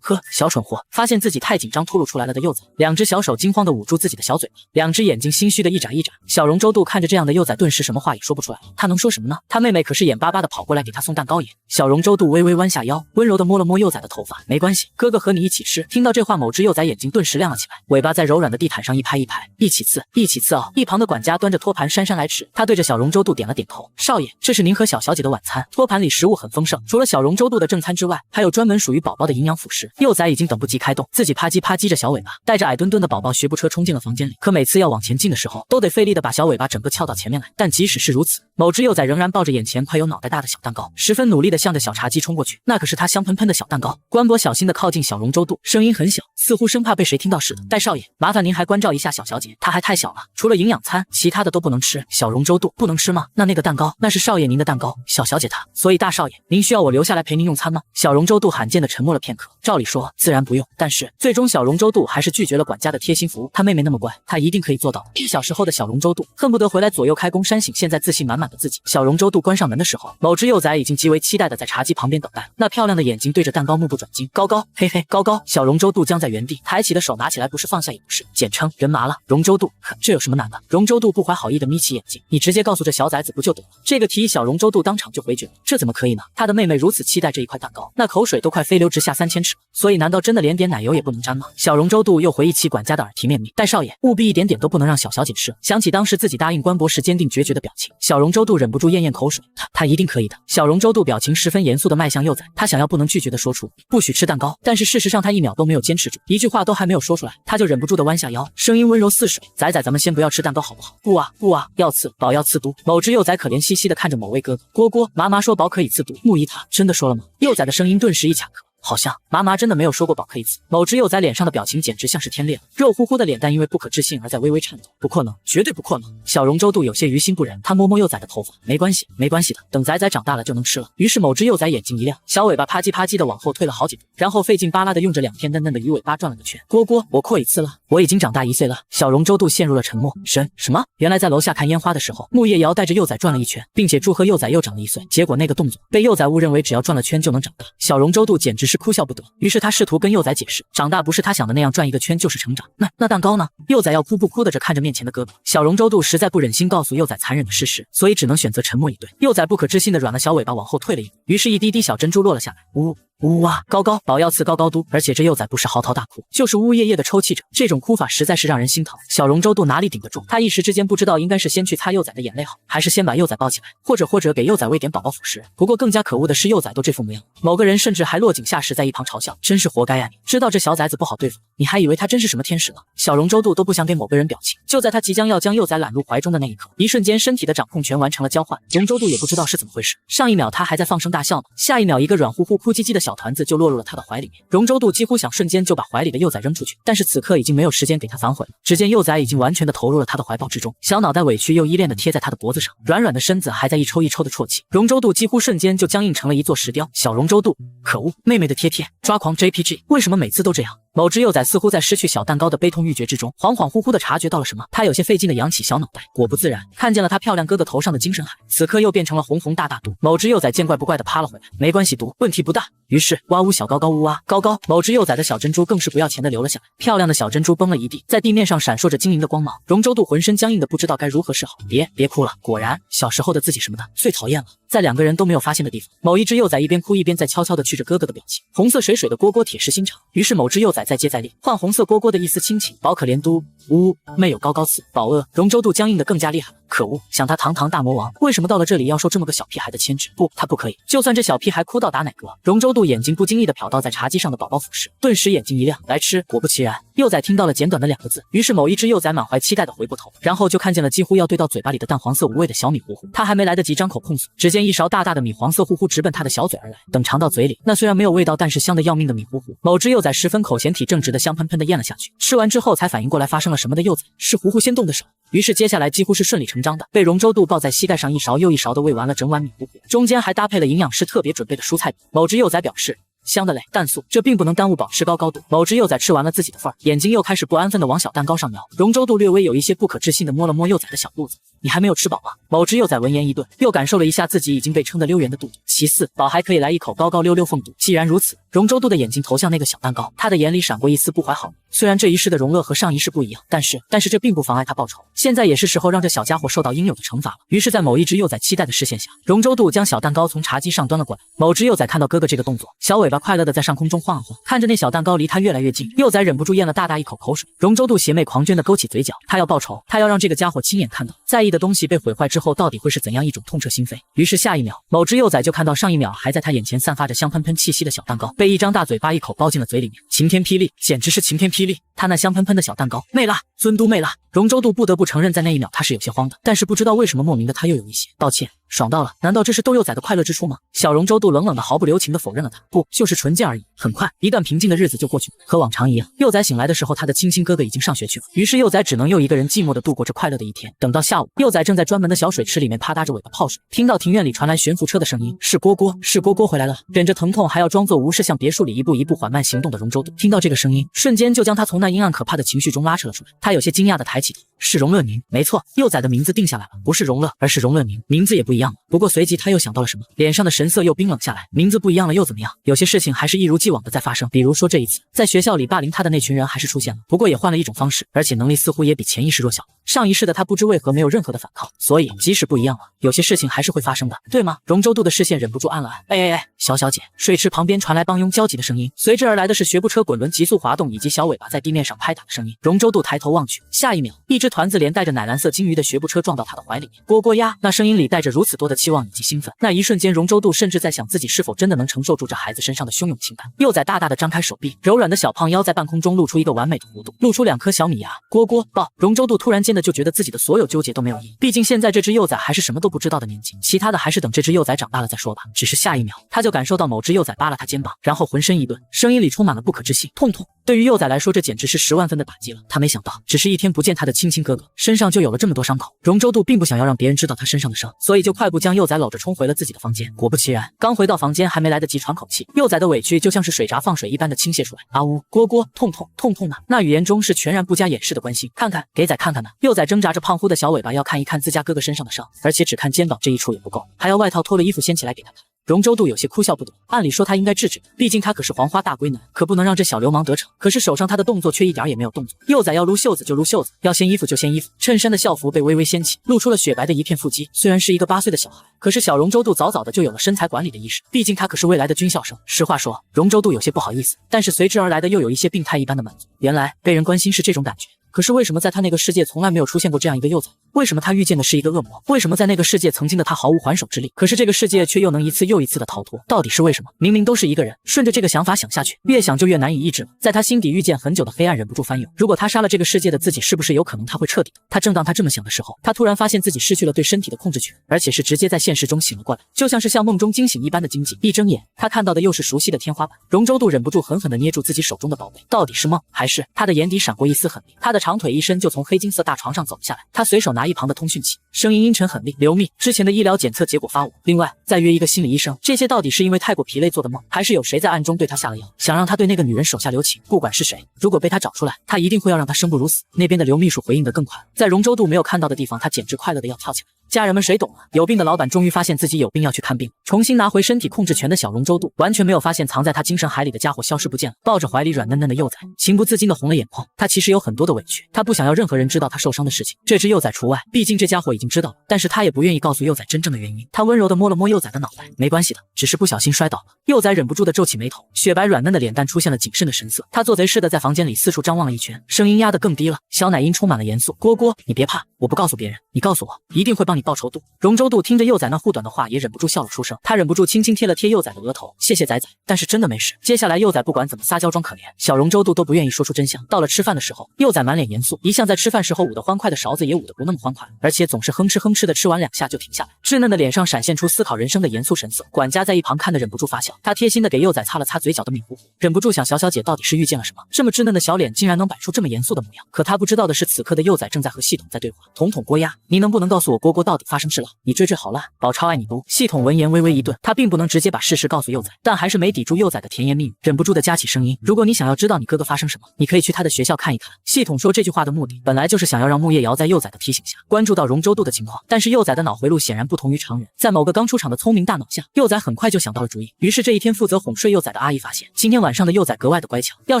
呵，小蠢货！发现自己太紧张吐露出来了的幼崽，两只小手惊慌地捂住自己的小嘴巴，两只眼睛心虚地一眨一眨。小龙舟渡看着这样的幼崽，顿时什么话也说不出来了。他能说什么呢？他妹妹可是眼巴巴地跑过来给他送蛋糕耶。小龙舟渡微微弯下腰，温柔地摸了摸幼崽的头发，没关系，哥哥和你一起吃。听到这话，某只幼崽眼睛顿时亮了起来，尾巴在柔软的地毯上一拍，一起刺哦。一旁的管家端着托盘姗姗来迟，他对着小龙舟渡点了点头。少爷，这是您和小小姐的晚餐。托盘里食物很丰盛，除了小龙舟渡的正餐之外，还有专门属于宝宝的营养辅食。幼崽已经等不及开动，自己啪叽啪叽着小尾巴，带着矮墩墩的宝宝学步车冲进了房间里。可每次要往前进的时候，都得费力的把小尾巴整个翘到前面来。但即使是如此，某只幼崽仍然抱着眼前快有脑袋大的小蛋糕，十分努力的向着小茶几冲过去。那可是他香喷喷的小蛋糕。关博小心的靠近小容周度，声音很小，似乎生怕被谁听到似的。戴少爷，麻烦您还关照一下小小姐，她还太小了，除了营养餐，其他的都不能吃。小容周度不能吃吗？那个蛋糕，那是少爷您的蛋糕，小小姐她。所以大少爷，您需要我留下来陪您用餐吗？小容周度罕见的沉默了片刻。照理说，自然不用，但是最终小容周度还是拒绝了管家的贴心服务。他妹妹那么乖，他一定可以做到。小时候的小容周度恨不得回来左右开弓扇醒现在自信满满的自己。小容周度关上门的时候，某只幼崽已经极为期待的在茶几旁边等待。那漂亮的眼睛对着蛋糕目不转睛。高高，嘿嘿，高高。小容周度僵在原地，抬起的手拿起来不是放下也不是，简称人麻了。容周度，这有什么难的？容周度不怀好意的眯起眼睛，你直接告诉这小崽子不就得了？这个提议小容周度当场就回绝了。这怎么可以呢？他的妹妹如此期待这一块蛋糕，那口水都快飞流直下3000尺了。所以难道真的连点奶油也不能沾吗？小容周度又回忆起管家的耳提面命，戴少爷务必一点点都不能让小小姐吃。想起当时自己答应关博时坚定决绝的表情，小容周度忍不住咽咽口水。他一定可以的。小容周度表情十分严肃的迈向幼崽，他想要不能拒绝的说出不许吃蛋糕，但是事实上他一秒都没有坚持住，一句话都还没有说出来，他就忍不住的弯下腰，声音温柔似水，崽崽咱们先不要吃蛋糕好不好？不啊不啊，要刺，宝要刺毒。某只幼崽可怜兮兮的看着某位哥哥，蝈蝈，妈妈说宝可以刺毒，木一他真的说了吗？幼崽的声音顿时一卡壳。好像妈妈真的没有说过宝可以刺。某只幼崽脸上的表情简直像是天裂了，肉乎乎的脸蛋因为不可置信而在微微颤抖。不可能，绝对不可能。小容周度有些于心不忍，他摸摸幼崽的头发，没关系，没关系的，等崽崽长大了就能吃了。于是某只幼崽眼睛一亮，小尾巴啪叽啪叽的往后退了好几步，然后费劲巴拉的用着2片嫩嫩的鱼尾巴转了个圈。蝈蝈，我阔1次了，我已经长大1岁了。小容周度陷入了沉默。什么？原来在楼下看烟花的时候，木叶瑶带着幼崽转了一圈，并且祝贺幼崽又长了1岁。结果那个动作被幼崽误认为只要转了圈就能长大。小容周度简直是哭笑不得。于是他试图跟幼崽解释，长大不是他想的那样转一个圈就是成长。那蛋糕呢？幼崽要哭不哭的着看着面前的哥哥。小容周度实在不忍心告诉幼崽残忍的事实，所以只能选择沉默以对。幼崽不可置信的软了小尾巴往后退了一步，于是一滴滴小珍珠落了下来。呜呜啊！高高，宝要刺高高嘟！而且这幼崽不是嚎啕大哭，就是呜呜咽咽的抽泣着，这种哭法实在是让人心疼。小容周度哪里顶得住？他一时之间不知道应该是先去擦幼崽的眼泪好，还是先把幼崽抱起来，或者给幼崽喂点宝宝辅食。不过更加可恶的是，幼崽都这副模样，某个人甚至还落井下石，在一旁嘲笑，真是活该啊！你知道这小崽子不好对付，你还以为他真是什么天使呢？小容周度都不想给某个人表情，就在他即将要将幼崽揽入怀中的那一刻，一瞬间身体的掌控权完成了交换。容周度也不知道是怎么回事，上一秒他还在放声大笑呢，下一秒一个软乎乎哭唧唧的小团子就落入了他的怀里面。容周度几乎想瞬间就把怀里的幼崽扔出去，但是此刻已经没有时间给他反悔了。只见幼崽已经完全的投入了他的怀抱之中，小脑袋委屈又依恋的贴在他的脖子上，软软的身子还在一抽一抽的啜泣。容周度几乎瞬间就僵硬成了一座石雕。小容周度，可恶，妹妹的贴贴，抓狂 JPG， 为什么每次都这样？某只幼崽似乎在失去小蛋糕的悲痛欲绝之中，恍恍惚惚的察觉到了什么，他有些费劲的扬起小脑袋，果不自然，看见了他漂亮哥哥头上的精神海，此刻又变成了红红大大毒。某只幼崽见怪不怪的趴了回来，没关系，毒问题不大。于是哇呜小高高呜啊高高，某只幼崽的小珍珠更是不要钱的流了下来，漂亮的小珍珠崩了一地，在地面上闪烁着晶莹的光芒。容周度浑身僵硬的不知道该如何是好。别哭了，果然小时候的自己什么的最讨厌了。在2个人都没有发现的地方，某一只幼崽一边哭一边在悄悄地去着哥哥的表情。红色水水的蝈蝈铁石心肠，于是某只幼崽再接再厉，换红色蝈蝈的一丝亲情。宝可怜嘟呜，妹有高高刺，宝饿。容周度僵硬的更加厉害了。可恶，想他堂堂大魔王，为什么到了这里要受这么个小屁孩的牵制？不，他不可以。就算这小屁孩哭到打奶嗝，容周度眼睛不经意的瞟到在茶几上的宝宝辅食，顿时眼睛一亮，来吃。果不其然，幼崽听到了简短的2个字，于是某一只幼崽满怀期待的回过头，然后就看见了几乎要兑到嘴巴里的淡黄色无味的小米糊糊。他还没来得及张口碰瓷，只见一勺大大的米黄色糊糊直奔他的小嘴而来。等尝到嘴里，那虽然没有味道，但是香的要命的米糊糊，某只幼崽十分口嫌体正直的香喷喷的咽了下去。吃完之后才反应过来发生了什么的幼崽，是糊糊先动的手。于是接下来几乎是顺理成章的被容周度抱在膝盖上一勺又一勺的喂完了整碗米糊糊，中间还搭配了营养师特别准备的蔬菜饼。某只幼崽表示香的嘞，蛋素，这并不能耽误宝吃高高度。某只幼崽吃完了自己的份儿，眼睛又开始不安分的往小蛋糕上瞄。容周度略微有一些不可置信的摸了摸幼崽的小肚子，你还没有吃饱吗？某只幼崽闻言一顿，又感受了一下自己已经被撑得溜圆的肚子。其次，宝还可以来一口高高溜溜凤肚。既然如此，容周度的眼睛投向那个小蛋糕，他的眼里闪过一丝不怀好意。虽然这一世的荣乐和上一世不一样，但是这并不妨碍他报仇。现在也是时候让这小家伙受到应有的惩罚了。于是，在某一只幼崽期待的视线下，容周度将小蛋糕从茶几上端了过来。某只幼崽看到哥哥这个动作，小尾巴快乐的在上空中晃啊晃，看着那小蛋糕离他越来越近，幼崽忍不住咽了大大一口口水。容周度邪魅狂狷的勾起嘴角，他要报仇，他要让这个家伙亲眼看到，在意的东西被毁坏之后，到底会是怎样一种痛彻心扉？于是下一秒，某只幼崽就看到上一秒还在他眼前散发着香喷喷气息的小蛋糕，被一张大嘴巴一口包进了嘴里面。晴天霹雳，简直是晴天霹雳！他那香喷喷的小蛋糕，妹啦，尊嘟妹啦！容州度不得不承认，在那一秒他是有些慌的，但是不知道为什么莫名的他又有一些道歉。爽到了，难道这是逗幼崽的快乐之处吗？小容州度冷冷的毫不留情的否认了他，不，就是纯贱而已。很快，一段平静的日子就过去了。和往常一样，幼崽醒来的时候，他的亲亲哥哥已经上学去了，于是幼崽只能又一个人寂寞的度过这快乐的一天。等到下午，幼崽正在专门的小水池里面啪嗒着尾巴泡水，听到庭院里传来悬浮车的声音，是蝈蝈，是蝈蝈回来了。忍着疼痛还要装作无事向别墅里一步一步缓慢行动的容州度，听到这个声音，瞬间就将他从那阴暗可怕的情绪中拉扯了出来。他有些惊讶的抬起头，是容乐宁，没错，幼崽的名字定下来了，不是容乐，而是容乐宁，名字也不一样了。不过随即他又想到了什么，脸上的神色又冰冷下来。名字不一样了又怎么样？有些事情还是一如既往的在发生，比如说这一次在学校里霸凌他的那群人还是出现了，不过也换了一种方式，而且能力似乎也比前一世弱小。上一世的他不知为何没有任何的反抗，所以即使不一样了，有些事情还是会发生的，对吗？容州度的视线忍不住暗了暗。哎，小小姐！水池旁边传来帮佣焦急的声音，随之而来的是学步车滚轮急速滑动以及小尾巴在地面上拍打的声音。容州度抬头望去，下一秒，一只团子连带着奶蓝色鲸鱼的学步车撞到他的怀里面。蝈蝈呀！那声音里带着如此多的期望以及兴奋，那一瞬间，容州度甚至在想自己是否真的能承受住这孩子身上的汹涌情感。幼崽大大的张开手臂，柔软的小胖腰在半空中露出一个完美的弧度，露出2颗小米牙。蝈蝈抱！容州度突然间的就觉得自己的所有纠结都没有意义，毕竟现在这只幼崽还是什么都不知道的年纪，其他的还是等这只幼崽长大了再说吧。只是下一秒，他就感受到某只幼崽扒拉他肩膀，然后浑身一顿，声音里充满了不可置信。痛痛！对于幼崽来说，这简直是10万分的打击了。他没想到，只是一天不见他的亲亲哥哥身上就有了这么多伤口。容州度并不想要让别人知道他身上的伤，所以就快步将幼崽搂着冲回了自己的房间。果不其然，刚回到房间还没来得及喘口气，幼崽的委屈就像是水闸放水一般的倾泻出来。啊呜，蝈蝈，痛痛痛痛呢！那语言中是全然不加掩饰的关心。看看，给仔看看呢！幼崽挣扎着胖乎的小尾巴要看一看自家哥哥身上的伤，而且只看肩膀这一处也不够，还要外套脱了衣服掀起来给他看。容州度有些哭笑不得，按理说他应该制止的，毕竟他可是黄花大闺男，可不能让这小流氓得逞。可是手上他的动作却一点也没有动作。幼崽要撸袖子就撸袖子，要掀衣服就掀衣服，衬衫的校服被微微掀起，露出了雪白的一片腹肌。虽然是一个8岁的小孩，可是小容州度早早的就有了身材管理的意识，毕竟他可是未来的军校生。实话说，容州度有些不好意思，但是随之而来的又有一些病态一般的满足。原来被人关心是这种感觉。可是为什么在他那个世界从来没有出现过这样一个幼崽？为什么他遇见的是一个恶魔？为什么在那个世界曾经的他毫无还手之力？可是这个世界却又能一次又一次的逃脱，到底是为什么？明明都是一个人。顺着这个想法想下去，越想就越难以抑制了。在他心底遇见很久的黑暗忍不住翻涌，如果他杀了这个世界的自己，是不是有可能他会彻底的？正当他这么想的时候，他突然发现自己失去了对身体的控制权，而且是直接在现实中醒了过来，就像是像梦中惊醒一般的惊悸。一睁眼，他看到的又是熟悉的天花板。容州度忍不住狠狠地捏住自己手中的宝贝，到底是梦还是？他的眼底闪过一丝狠厉，他的长腿一伸就从黑金色大床上走了下来，他随手拿一旁的通讯器，声音阴沉狠厉：刘密，之前的医疗检测结果发我，另外再约一个心理医生。这些到底是因为太过疲累做的梦，还是有谁在暗中对他下了药，想让他对那个女人手下留情？不管是谁，如果被他找出来，他一定会要让他生不如死。那边的刘秘书回应得更快，在容州度没有看到的地方，他简直快乐的要跳起来。家人们谁懂啊？有病的老板终于发现自己有病要去看病，重新拿回身体控制权的小容州度完全没有发现藏在他精神海里的家伙消失不见了，抱着怀里软嫩嫩的幼崽，情不自禁的红了眼眶。他其实有很多的委屈，他不想要任何人知道他受伤的事情，这只幼崽除外，毕竟这家伙已经知道了，但是他也不愿意告诉幼崽真正的原因。他温柔的摸了摸幼崽的脑袋，没关系的，只是不小心摔倒了。幼崽忍不住的皱起眉头，雪白软嫩的脸蛋出现了谨慎的神色，他做贼似的在房间里四处张望了一圈，声音压得更低了，小奶音充满了严肃：蝈蝈，你别怕，我不告诉别人，你告诉我，一定会帮你报仇度。容州度听着幼崽那护短的话，也忍不住笑了出声，他忍不住轻轻贴了贴幼崽的额头，谢谢仔仔，但是真的没事。接下来幼崽不管怎么撒娇装可怜，小容州度都不愿意说出真相。到了吃饭的时候，幼崽满脸严肃，一向在吃饭时候舞得欢快的勺子也舞得不那么欢快，而且总是哼哧的吃完2下就停下来，稚嫩的脸上闪现出思考人生的严肃神色。管家在一旁看得忍不住发笑，他贴心的给幼崽擦了擦嘴角的敏糊糊，忍不住想小小姐到底是遇见了什么，这么稚嫩的小脸竟然能摆出这么严肃的模样。可他不知道的是，此刻的幼崽正在和系统在对话。统统郭丫，你能不能告诉我蝈蝈到底发生事了？你追好了，宝超爱你不？系统闻言微微一顿，他并不能直接把事实告诉幼崽，但还是没抵住幼崽的甜言蜜语，忍不住的加起声音：如果你想要知道你哥哥发生什么，你可以去他的学校看一看。系统说这句话的目的本来就是想要让木叶瑶在幼崽的提醒下关注到容州度的情况，但是幼崽的脑回路显然不同于常人，在某个刚出场的聪明大脑下，幼崽很快就想到了主意。于是这一天负责哄睡幼崽的阿姨发现，今天晚上的幼崽格外的乖巧，要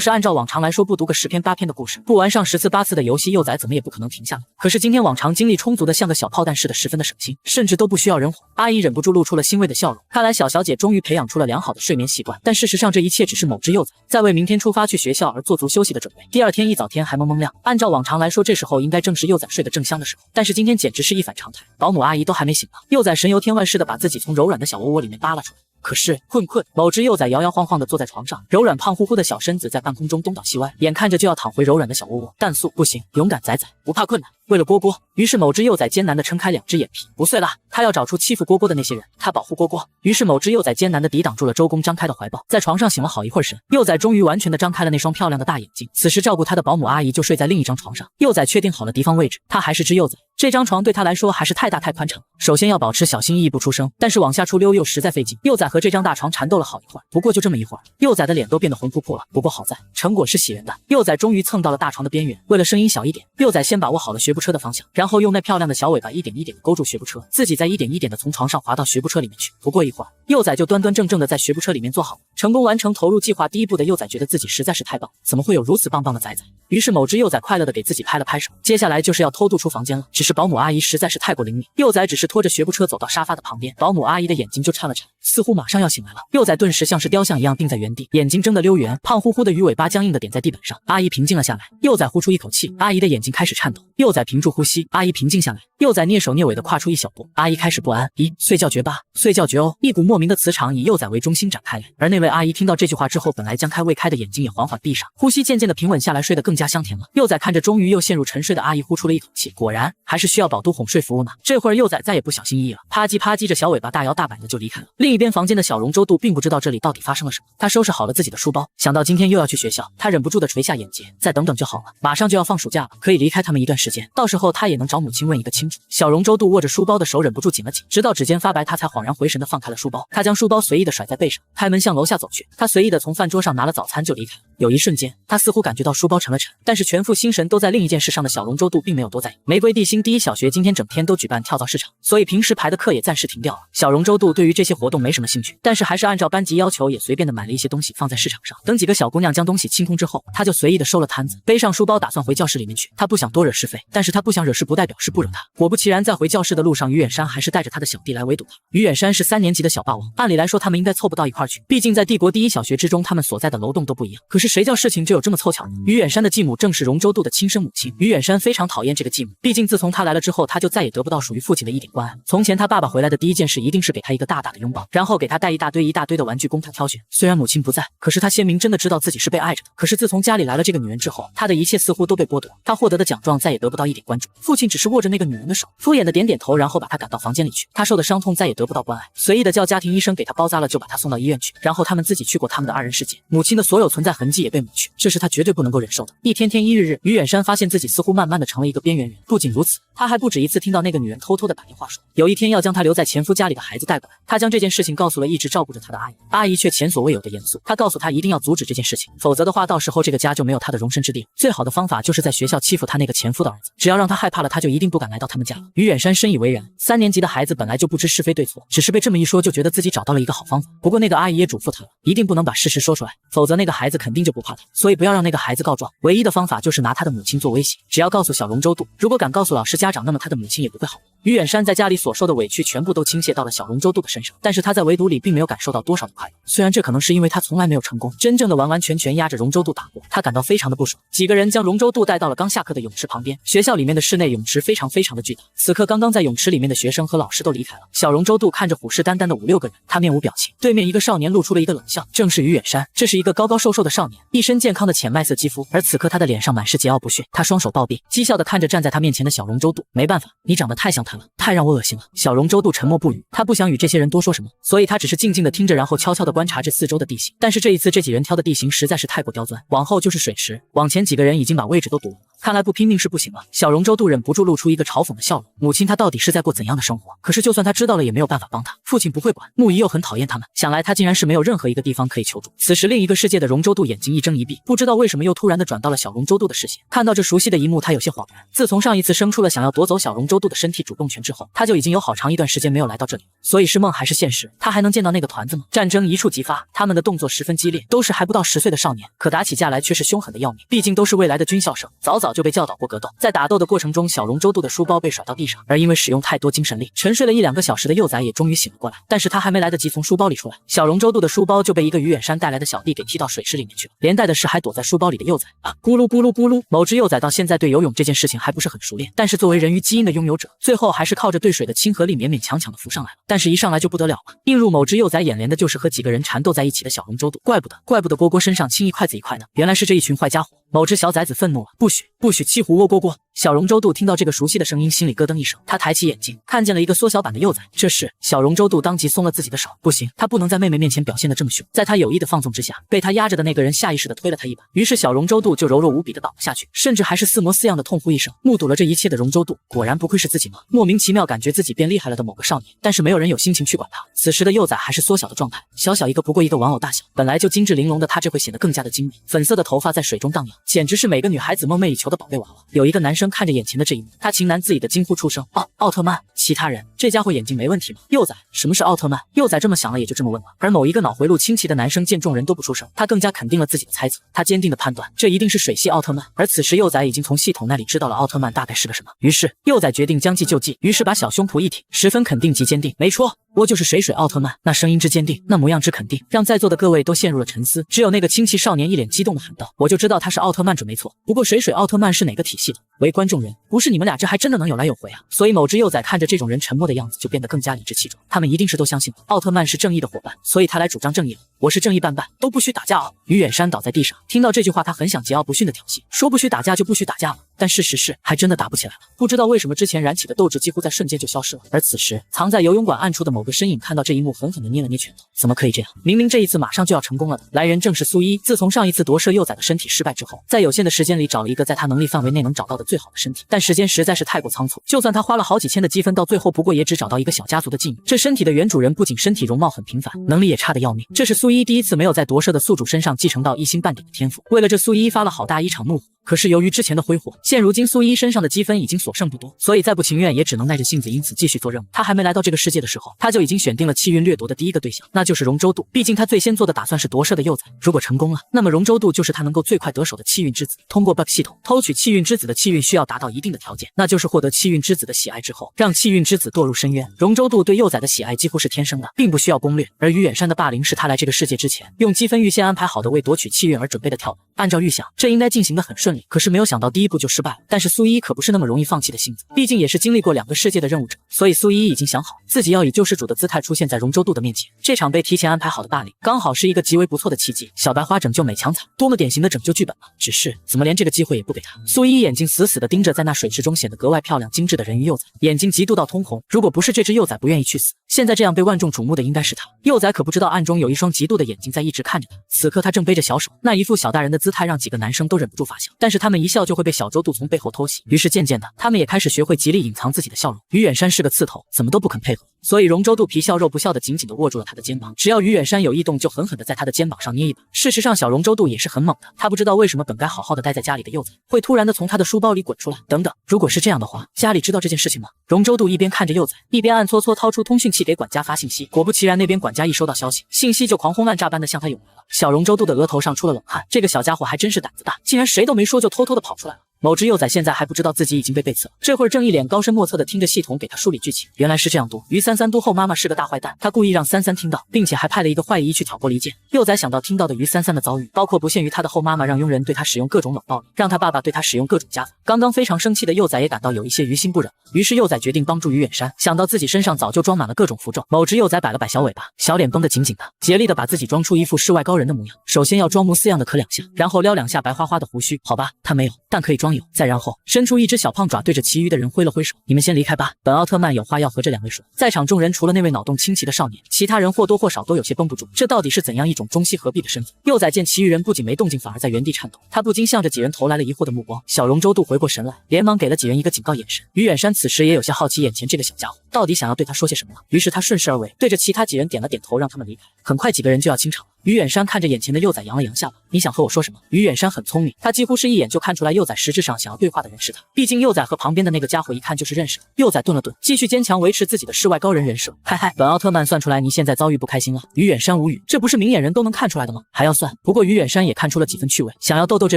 是按照往常来说，不读个10篇8篇的故事，不玩上10次8次的游戏，幼崽怎么也不可能停下来。可是今天往常精力充足的像个小炮弹似的，十分的省心，甚至都不需要人火。阿姨忍不住露出了欣慰的笑容，看来小小姐终于培养出了良好的睡眠习惯。但事实上，这一切只是某只幼崽在为明天出发去学校而做足休息的准备。第二天一早天还蒙蒙亮，按照往常来说，这时候应该正是幼崽睡得正香的时候，但是今天简直是一反常态，保姆阿姨都还没醒呢，幼崽神游天外似的把自己从柔软的小窝窝里面扒拉出来。可是困，某只幼崽摇摇晃晃地坐在床上，柔软胖乎乎的小身子在半空中东倒西歪，眼看着就要躺回柔软的小窝窝。但素不行，勇敢仔仔，不怕困难，为了蝈蝈。于是某只幼崽艰难地撑开两只眼皮，不碎啦，他要找出欺负蝈蝈的那些人，他保护蝈蝈。于是某只幼崽艰难地抵挡住了周公张开的怀抱，在床上醒了好一会儿神，幼崽终于完全地张开了那双漂亮的大眼睛。此时照顾他的保姆阿姨就睡在另一张床上，幼崽确定好了敌方位置，他还是只幼崽，这张床对他来说还是太大太宽敞。首先要保持小心翼翼不出声，但是往下出溜又实在费劲。幼崽和这张大床缠斗了好一会儿，不过就这么一会儿，幼崽的脸都变得红扑扑了。不过好在成果是喜人的，幼崽终于蹭到了大床的边缘。为了声音小一点，幼崽先把握好了学步车的方向，然后用那漂亮的小尾巴一点一点地勾住学步车，自己再一点一点地从床上滑到学步车里面去。不过一会儿，幼崽就端端正正地在学步车里面坐好了。成功完成投入计划第一步的幼崽觉得自己实在是太棒，怎么会有如此棒棒的崽崽？于是某只幼崽快乐地给自己拍了拍手。接下来就是要偷渡出房间了，只是保姆阿姨实在是太过灵敏，幼崽只是拖着学步车走到沙发的旁边，保姆阿姨的眼睛就颤了颤，似乎马上要醒来了。幼崽顿时像是雕像一样定在原地，眼睛睁得溜圆，胖乎乎的鱼尾巴僵硬地点在地板上。阿姨平静了下来，幼崽呼出一口气，阿姨的眼睛开始颤抖，幼崽屏住呼吸，阿姨平静下来，幼崽蹑手蹑尾地跨出一小步，阿姨开始不安，咦，睡觉绝吧，睡觉绝哦！一股莫名的磁场以幼崽为中心展开来，而那位阿姨听到这句话之后，本来将开未开的眼睛也缓缓闭上，呼吸渐渐地平稳下来，睡得更加香甜了。幼崽看着终于又陷入沉睡的阿姨，呼出了一口气，果然还是需要饱读哄睡服务呢。这会儿幼崽再也不小心翼翼了，啪叽啪叽着小尾巴大摇大摆的就离开了。另一边房间的小龙舟渡并不知道这里到底发生了什么，他收拾好了自己的书包，想到今天又要去学校，他忍不住的垂下眼睫，再等等就好了，马上就要放暑假了，可以离开他们一段时间，到时候他也能找母亲问一个清楚。小龙舟渡握着书包的手忍不住紧了紧，直到指尖发白，他才恍然回神的放开了书包。他将书包随意的甩在背上，开门向楼下走去。他随意的从饭桌上拿了早餐就离开了。有一瞬间，他似乎感觉到书包沉了沉，但是全副心神都在另一件事上的小龙舟渡并没有多在意。玫瑰地心第一小学今天整天都举办跳蚤市场，所以平时排的课也暂时停掉了。小龙舟渡对于这些活动没什么兴趣，但是还是按照班级要求也随便的买了一些东西放在市场上。等几个小姑娘将东西清空之后，他就随意的收了摊子，背上书包打算回教室里面去。他不想多惹是非，但是他不想惹事不代表是不惹他。果不其然，在回教室的路上，于远山还是带着他的小弟来围堵他。于远山是3年级的小霸王，按理来说他们应该凑不到一块去，毕竟在帝国第一小学之中，他们所在的楼栋都不一样。可是谁叫事情就有这么凑巧呢？于远山的继母正是龙舟渡的亲生母亲，于远山非常讨厌这个继母，毕竟自从他来了之后，他就再也得不到属于父亲的一点关爱。从前他爸爸回来的第一件事一定是给他一个大大的拥抱，然后给他带一大堆的玩具供他挑选。虽然母亲不在，可是他鲜明真的知道自己是被爱着的。可是自从家里来了这个女人之后，他的一切似乎都被剥夺，他获得的奖状再也得不到一点关注。父亲只是握着那个女人的手，敷衍的点点头，然后把她赶到房间里去。他受的伤痛再也得不到关爱，随意的叫家庭医生给他包扎了，就把他送到医院去，然后他们自己去过他们的2人世界。母亲的所有存在痕迹也被抹去，这是他绝对不能够忍受的。一天天一日日，于远山发现自己似乎慢慢的成了一个边缘人。不仅如此，他还不止一次听到那个女人偷偷的打电话说，有一天要将他留在前夫家里的孩子带过来。他将这件事情告诉了一直照顾着他的阿姨，阿姨却前所未有的严肃。他告诉他一定要阻止这件事情，否则的话，到时候这个家就没有他的容身之地了。最好的方法就是在学校欺负他那个前夫的儿子，只要让他害怕了，他就一定不敢来到他们家了。于远山深以为然，3年级的孩子本来就不知是非对错，只是被这么一说，就觉得自己找到了一个好方法。不过那个阿姨也嘱咐他了，一定不能把事实说出来，否则那个孩子肯定就不怕他，所以不要让那个孩子告状。唯一的方法就是拿他的母亲做威胁，只要告诉小龙舟渡，如果敢告诉老师家长，那么他的母亲也不会好过。于远山在家里所受的委屈全部都倾泻到了小龙舟渡的身上，但是他在围堵里并没有感受到多少的快乐。虽然这可能是因为他从来没有成功真正的完完全全压着龙舟渡打过，他感到非常的不爽。几个人将龙舟渡带到了刚下课的泳池旁边，学校里面的室内泳池非常的巨大。此刻刚刚在泳池里面的学生和老师都离开了，小龙舟渡看着虎视眈眈的5、6个人，他面无表情。对面一个少年露出了一个冷笑，正是于远山。这是一个高高瘦瘦的少年，一身健康的浅麦色肌肤，而此刻他的脸上满是桀骜不驯。他双手抱臂，讥笑地看着站在他面前的小龙舟渡。没办法，你长得太像他了，太让我恶心了。小龙舟渡沉默不语，他不想与这些人多说什么，所以他只是静静地听着，然后悄悄地观察这四周的地形。但是这一次这几人挑的地形实在是太过刁钻，往后就是水池，往前几个人已经把位置都堵了，看来不拼命是不行了。小龙舟渡忍不住露出一个嘲讽的笑容，母亲她到底是在过怎样的生活？可是就算他知道了也没有办法帮他，父亲不会管，木姨又很讨厌他们，想来他竟然是没有任何一个地方可以求助。此时另一个世界的龙舟渡眼睛一睁一闭，不知道为什么又突然的转到了小龙舟渡的视线。看到这熟悉的一幕，他有些恍然。自从上一次生出了想要夺走小龙舟渡的身体主动权之后，他就已经有好长一段时间没有来到这里，所以是梦还是现实，他还能见到那个团子吗？战争一触即发，他们的动作十分激烈，都是还不到10岁的少年，可打起架来却是凶狠的要命，毕竟都是未来的军校生，早早就被教导过格斗，在打斗的过程中，小龙周度的书包被甩到地上，而因为使用太多精神力，沉睡了1-2个小时的幼崽也终于醒了过来。但是他还没来得及从书包里出来，小龙周度的书包就被一个于远山带来的小弟给踢到水池里面去了，连带的是还躲在书包里的幼崽啊！咕噜咕噜咕噜。某只幼崽到现在对游泳这件事情还不是很熟练，但是作为人鱼基因的拥有者，最后还是靠着对水的亲和力勉勉强强的浮上来了。但是一上来就不得了了，映入某只幼崽眼帘的就是和几个人缠斗在一起的小龙周度，怪不得蝈蝈身上青一块紫一块呢，原来是这一群坏家伙。某只小崽子愤怒了，不许气唬我蝈蝈！小龙周度听到这个熟悉的声音，心里咯噔一声，他抬起眼睛，看见了一个缩小版的幼崽。这时，小龙周度当即松了自己的手，不行，他不能在妹妹面前表现得这么凶。在他有意的放纵之下，被他压着的那个人下意识地推了他一把，于是小龙周度就柔弱无比地倒了下去，甚至还是似模似样的痛呼一声。目睹了这一切的龙周度，果然不愧是自己吗？莫名其妙感觉自己变厉害了的某个少年，但是没有人有心情去管他。此时的幼崽还是缩小的状态，小小一个不过一个玩偶大小，本来就精致玲珑的他，这会显得更加的精美。粉色的头发在水中荡漾，简直是每个女孩子梦寐以求的宝贝娃娃。有一个男生看着眼前的这一幕，他情难自已的惊呼出声：奥特曼！其他人，这家伙眼睛没问题吗？幼崽，什么是奥特曼？幼崽这么想了，也就这么问了。而某一个脑回路清奇的男生见众人都不出声，他更加肯定了自己的猜测。他坚定的判断，这一定是水系奥特曼。而此时幼崽已经从系统那里知道了奥特曼大概是个什么，于是幼崽决定将计就计，于是把小胸脯一挺，十分肯定及坚定：没错，我就是水奥特曼。那声音之坚定，那模样之肯定，让在座的各位都陷入了沉思。只有那个清奇少年一脸激动的喊道：我就知道他是奥特曼准没错，不过水奥特曼是哪个体系的？围观众人，不是你们俩这还真的能有来有回啊！所以某只幼崽看着这种人沉默的样子，就变得更加理直气壮。他们一定是都相信了奥特曼是正义的伙伴，所以他来主张正义了。我是正义伴，都不许打架啊！于远山倒在地上，听到这句话，他很想桀骜不驯的挑衅，说不许打架就不许打架了。但事实是，还真的打不起来了。不知道为什么之前燃起的斗志几乎在瞬间就消失了。而此时，藏在游泳馆暗处的某个身影看到这一幕，狠狠地捏了捏拳头。怎么可以这样？明明这一次马上就要成功了的。来人正是苏一。自从上一次夺舍幼崽的身体失败之后，在有限的时间里找了一个在他能力范围内能找到的最好的身体，但时间实在是太过仓促，就算他花了好几千的积分，到最后不过也只找到一个小家族的妓女。这身体的原主人不仅身体容貌很平凡，能力也差得要命。这是苏一第一次没有在夺舍的宿主身上继承到一星半点的天赋。为了这，苏一发了好大一场怒火。可是由于之前的挥霍，现如今苏一身上的积分已经所剩不多，所以再不情愿也只能耐着性子，因此继续做任务。他还没来到这个世界的时候，他就已经选定了气运掠夺的第一个对象，那就是荣州度。毕竟他最先做的打算是夺舍的幼崽，如果成功了，那么荣州度就是他能够最快得手的气运之子。通过 bug 系统偷取气运之子的气运需要达到一定的条件，那就是获得气运之子的喜爱之后，让气运之子堕入深渊。荣州度对幼崽的喜爱几乎是天生的，并不需要攻略。而于远山的霸凌是他来这个世界之前用积分预先安排好的为夺取气运而准备的跳板。按照预想，这应该进行得很顺利，可是没有想到第一步就失败了。但是苏一可不是那么容易放弃的性子，毕竟也是经历过2个世界的任务者，所以苏一已经想好自己要以救世主的姿态出现在荣州度的面前。这场被提前安排好的霸凌，刚好是一个极为不错的契机。小白花拯救美强惨，多么典型的拯救剧本啊！只是怎么连这个机会也不给他？苏一眼睛死死地盯着在那水池中显得格外漂亮精致的人鱼幼崽，眼睛极度到通红。如果不是这只幼崽不愿意去死，现在这样被万众瞩目的应该是他。幼崽可不知道暗中有一双极度的眼睛在一直看着他。此刻他正背着小手，那一副小大人的姿态让几个男生都忍不住发笑，但是他们一笑就会被小周度从背后偷袭，于是渐渐的他们也开始学会极力隐藏自己的笑容。于远山是个刺头，怎么都不肯配合，所以荣州度皮笑肉不笑的紧紧地握住了他的肩膀，只要于远山有异动就狠狠地在他的肩膀上捏一把。事实上小荣州度也是很猛的，他不知道为什么本该好好的待在家里的幼崽会突然的从他的书包里滚出来。等等，如果是这样的话，家里知道这件事情吗？荣州度一边看着幼崽，一边暗搓搓掏出通讯器给管家发信息。果不其然，那边管家一收到消息，信息就狂轰滥炸般的向他涌来了。小荣州度的额头上出了冷汗，这个小家伙还真是胆子大，竟然谁都没说就偷偷的跑出来了。某只幼崽现在还不知道自己已经被背刺了，这会儿正一脸高深莫测的听着系统给他梳理剧情。原来是这样读，于三三都后妈妈是个大坏蛋，他故意让三三听到，并且还派了一个坏姨去挑拨离间。幼崽想到听到的于三三的遭遇，包括不限于他的后妈妈让佣人对他使用各种冷暴力，让他爸爸对他使用各种家法。刚刚非常生气的幼崽也感到有一些于心不忍，于是幼崽决定帮助于远山。想到自己身上早就装满了各种符咒，某只幼崽摆了摆小尾巴，小脸绷得紧紧的，竭力的把自己装出一副世外高人的模样。首先要装模似样的咳2下，然后撩2下白花花的胡须。好吧，他没有，但可以装有。再然后伸出一只小胖爪，对着其余的人挥了挥手：“你们先离开吧，本奥特曼有话要和这2位说。”在场众人除了那位脑洞清奇的少年，其他人或多或少都有些绷不住，这到底是怎样一种中西合璧的身份？幼崽见其余人不仅没动静，反而在原地颤抖，他不禁向着几人投来了疑惑的目光。小荣州度回过神来，连忙给了几人一个警告眼神。于远山此时也有些好奇，眼前这个小家伙到底想要对他说些什么了，于是他顺势而为，对着其他几人点了点头，让他们离开。很快几个人就要清场了。于远山看着眼前的幼崽扬了扬下巴，你想和我说什么？于远山很聪明，他几乎是一眼就看出来幼崽实质上想要对话的人是他，毕竟幼崽和旁边的那个家伙一看就是认识的。幼崽顿了顿，继续坚强维持自己的世外高人人设。嗨嗨，本奥特曼算出来你现在遭遇不开心了。于远山无语，这不是明眼人都能看出来的吗？还要算？不过于远山也看出了几分趣味，想要逗逗这